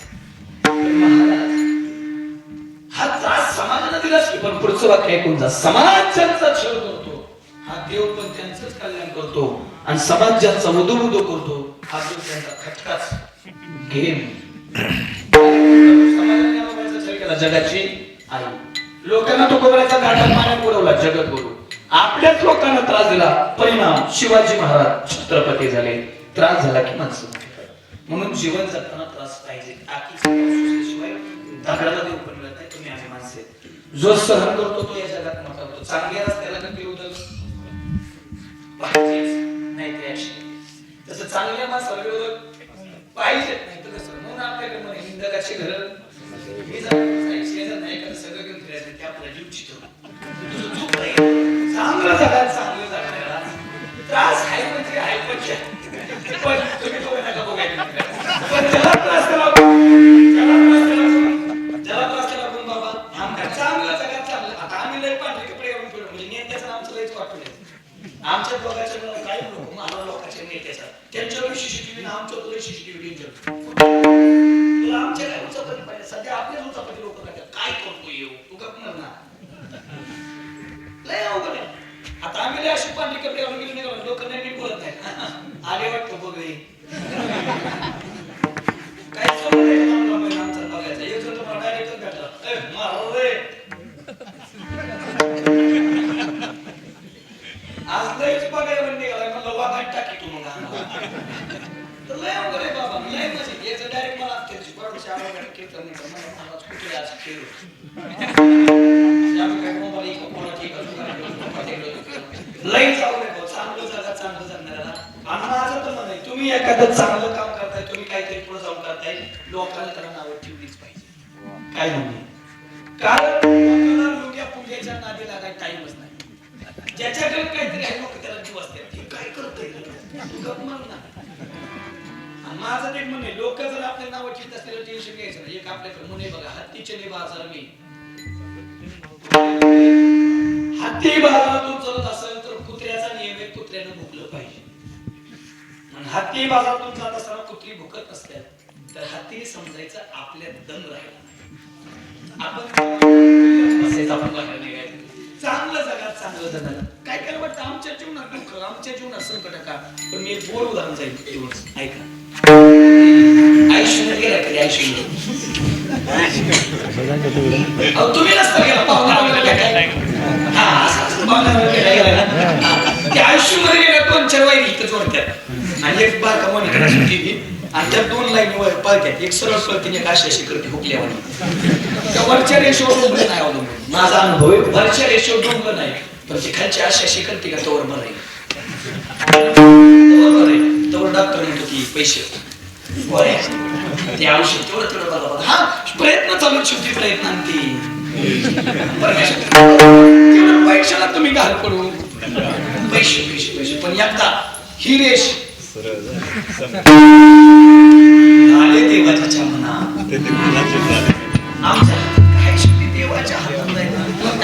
S1: हा त्रास समाजाला दिलाच की पण पुढचं वाक्य ऐकून जा समाज ज्यांचा छळ करतो हा देव पण त्यांचंच कल्याण करतो आणि समाज ज्यांचा उदो करतो हा देव त्यांचा खटकाच घेम जगाची आई लोकांना तो कोबऱ्याचा गाठा पाण्यात बुडवला जगत गुरु आपल्याच लोकांना त्रास दिला परिणाम शिवाजी महाराज छत्रपती झाले त्रास झाला की माणसं म्हणून जीवन जगताना त्रास पाहिजे. शिवाय दगडाला देव पण मिळत नाही. तुम्ही आम्ही माणसे जो सहन करतो तो या जगात मोठा होतो. चांगल्या रस्त्याला नक्की उदल पाहिजेच, नाही ते अशी तसं चांगल्या माणसाला विरोधक पाहिजेत, नाही तर कसं. म्हणून आपल्याकडे म्हणे निंदकाची घर मी शेजार नाही का सगळं घेऊन फिरायचं ते आपला जीव चितो. तुझं चूक नाही, चांगलं जगात चांगलं जगण्याला त्रास आहे म्हणजे आहे पण तुम्ही तो नका बघायला. पण ज्याला त्रास त्याला लागून बाबा आमच्या चांगलं जगात चांगलं. आता आम्ही लय पांढरे कपडे घालून फिरलो म्हणजे नेत्याचं आमचं लयच वाटलं. आमच्या दोघांच्या काही लोक मला लोकांच्या नेत्याचा त्यांच्यावर सीसीटीव्ही आमच्या तुला सीसीटीव्ही तुला आमच्या काय उचापती पाहिजे. सध्या आपल्याच उचापती लोक काय करतो येऊ तू गपणार ना लय अवघड आहे. आता आम्ही अशी पांढरी कपडे घालून गेलो नाही लोक नाही बोलत नाही आले वाटतं बघ काय आमचा बघायचं एक जण तुम्हाला डायरेक्ट भेटला मारो रे आज लयच बघायला पण निघालाय म्हणलं वागायला टाकी तू मग तर लय अवघड आहे बाबा लय म्हणजे याचं डायरेक्ट मला बरोबर आवाज कीर्तन नाही मला कुठे आज खेळ लय चांगलं चांगलं चांगलं जगणाऱ्याला आणि माझं तर म्हण आहे तुम्ही एखादं चांगलं काम करताय तुम्ही काहीतरी पुढे जाऊन करताय लोकांना त्याला नावं ठेवलीच पाहिजे. काय म्हणणे कारण लोक पूजेच्या नादी लागायला टाइमच नाही. ज्याच्याकडे काहीतरी आहे लोक त्याला जीव असतात काय करतोय तू गप म्हण ना. माझं ते म्हणे लोक जर आपल्या नावं ठेवत असलेलं टेन्शन घ्यायचं नाही. एक आपल्याकडे म्हणे बघा हत्तीचे बाजार मी हत्ती बाजारातून चालत असेल तर कुत्र्याचा नियम आहे कुत्र्यानं भुकलं पाहिजे. हत्ती बाजारातून जात असताना कुत्री भुकत असतात तर हत्तीने समजायचं आपल्यात दम राहिला आपण चांगलं जगात चांगलं जगायला काय काय वाटतं. आमच्या जीवनात दुःख आमच्या जीवनात संकट का पण मी एक बोल उदाहरण जाईल एवढंच ऐका. आयुष्य गेला कधी आयुष्य तुम्ही नसता गेला आयुष्यमध्ये गेल्या 2-4 वाईट इथं जोडतात आणि एक बारका मोनिका सुट्टी आणि त्या 2 लाईन पळतात. एक सरळ पळतीने एक अशी करते हुकल्यावर त्या वरच्या रेषेवर डोंबलं नाही अवलंबून माझा अनुभव आहे. वरच्या रेषेवर डोंबलं नाही पण ती खालची अशी करते का तोवर बरं आहे तोवर डॉक्टर म्हणतो की पैसे ते औषध तेवढं तेवढं बघा हा प्रयत्न चालू शेवटी प्रयत्न तेवढं पैशाला तुम्ही घाल पडू पैसे पैसे पैसे पण एकदा ही रेष आले देवाच्या मना आमच्या काय शेवटी देवाच्या हातात नाही.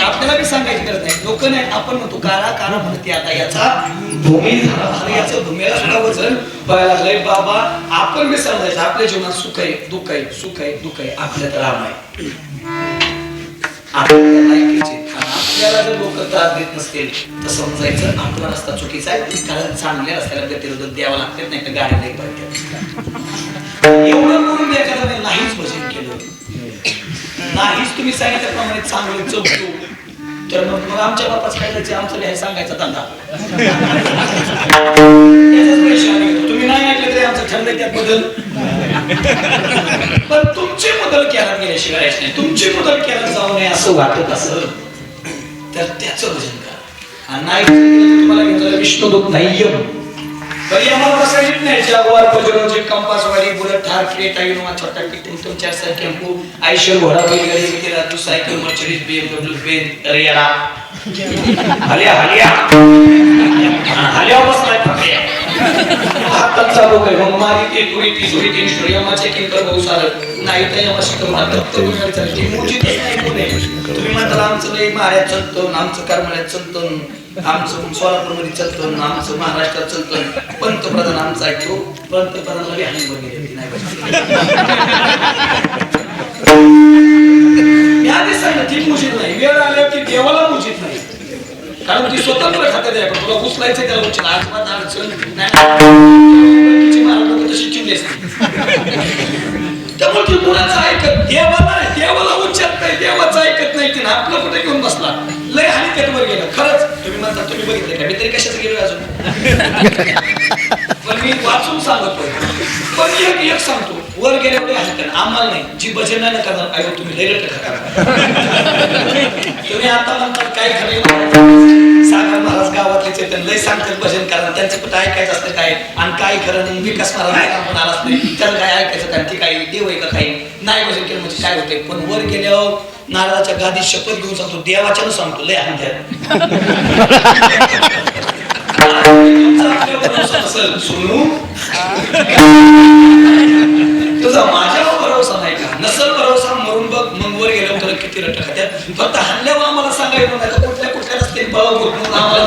S1: आपल्याला बी सांगायची गरज नाही. लोक नाही आपण म्हणतो काळा काळा म्हणते आता याचा भूमी झाला याचं भूमीला सुद्धा वजन बघायला लागलंय बाबा. आपण बी समजायचं आपल्या जीवनात सुख आहे दुःख आहे सुख आहे दुःख आहे आपल्यात राम आहे आपल्याला जर लोक त्रास देत नसतील तर समजायचं आपला रस्ता चुकीचा आहे कारण चांगल्या रस्त्याला गतिरोधक द्यावं लागतात नाही तर गाडी नाही पडतात. एवढं म्हणून एखाद्याने नाहीच भजन केलं नाहीच तुम्ही सांगितल्याप्रमाणे चांगलं चौकतो तर मग आमच्या बापाच काय जायचं आमचं हे सांगायचा धंदा तुम्ही नाही ऐकलं तरी आमचं ठरलंय त्यात बदल पण तुमची मुदल केला गेल्याशिवाय नाही. तुमची मुदल केला जाऊ नये असं वाटत असेल तर त्याचं भजन करा आणि नाही तुम्हाला घेतलं विष्णुदूत नाही पण आम्हाला सांगितलं नाही जागवार पजरोजी कंपासवाडी बुलेट थार क्रेटा इनोवा छोटा टिटून 4 टेम्पो आयशर घोडा बैलगाडी विकेला तू सायकल मर्सिडीज BMW बेन रियाला हलिया हलिया हलिया बसलाय पकड्या हातात चालू काय मग मारी ते तुरी स्टोरियामा चेकिंग कर भाऊ सारं नाही तर यामाशी करून आता तुम्ही चालते मोजीत नाही कोणी तुम्ही म्हणता आमचं लय माऱ्यात चालतं आमचं करमाळ्यात चालतं आमचं सोलापूरमध्ये चालतं आमचं महाराष्ट्रात चालतं पंतप्रधान आमचा ऐकतो पंतप्रधानाला बी हानी बघितली नाही या दिवसांना ती मुजीत नाही वेळ आल्यावर ती देवाला मुजीत नाही कारण ती स्वतंत्र खात्यात आहे पण तुला उचलायचं त्याला उचल अजिबात अडचण नाही महाराज तशी चिवली असते त्यामुळे ती कुणाचं ऐकत देवाला उच्चारत नाही देवाचं ऐकत नाही तिने आपलं कुठे घेऊन बसला लय हानी त्यावर गेलं खरंच तुम्ही म्हणता तुम्ही बघितलं का मी तरी कशाच गेलो अजून पण मी वाचून सांगतोय पण एक सांगतो, वर गेल्यावर हसतात, आम्हाला नाही, जी भजन नाही करणार अयो तुम्ही लय रट्टा करता. तुम्ही आता म्हणतात काय खरं, सागर महाराज गावातलेच आहेत, लय सांगतात भजन करा, त्यांचं कुठं ऐकायचं असतं काय आणि काय खरं नाही. विकास महाराज आपण आलाच नाही, त्याला काय ऐकायचं काय, ती काय देव आहे का काही नाही, भजन केलं म्हणजे काय होते. पण वर गेल्यावर नारळाच्या गादी शपथ घेऊन सांगतो, देवाच्यानं सांगतो लय सोनू तुझा माझ्यावर भरोसा नाही का, नसल भरोसा मरून बघ, मग वर गेल्यावर तुला किती रट्टा खात्यात. फक्त हल्ल्यावर आम्हाला सांगायचं नाही, कुठल्या रस्त्याने बळा आम्हाला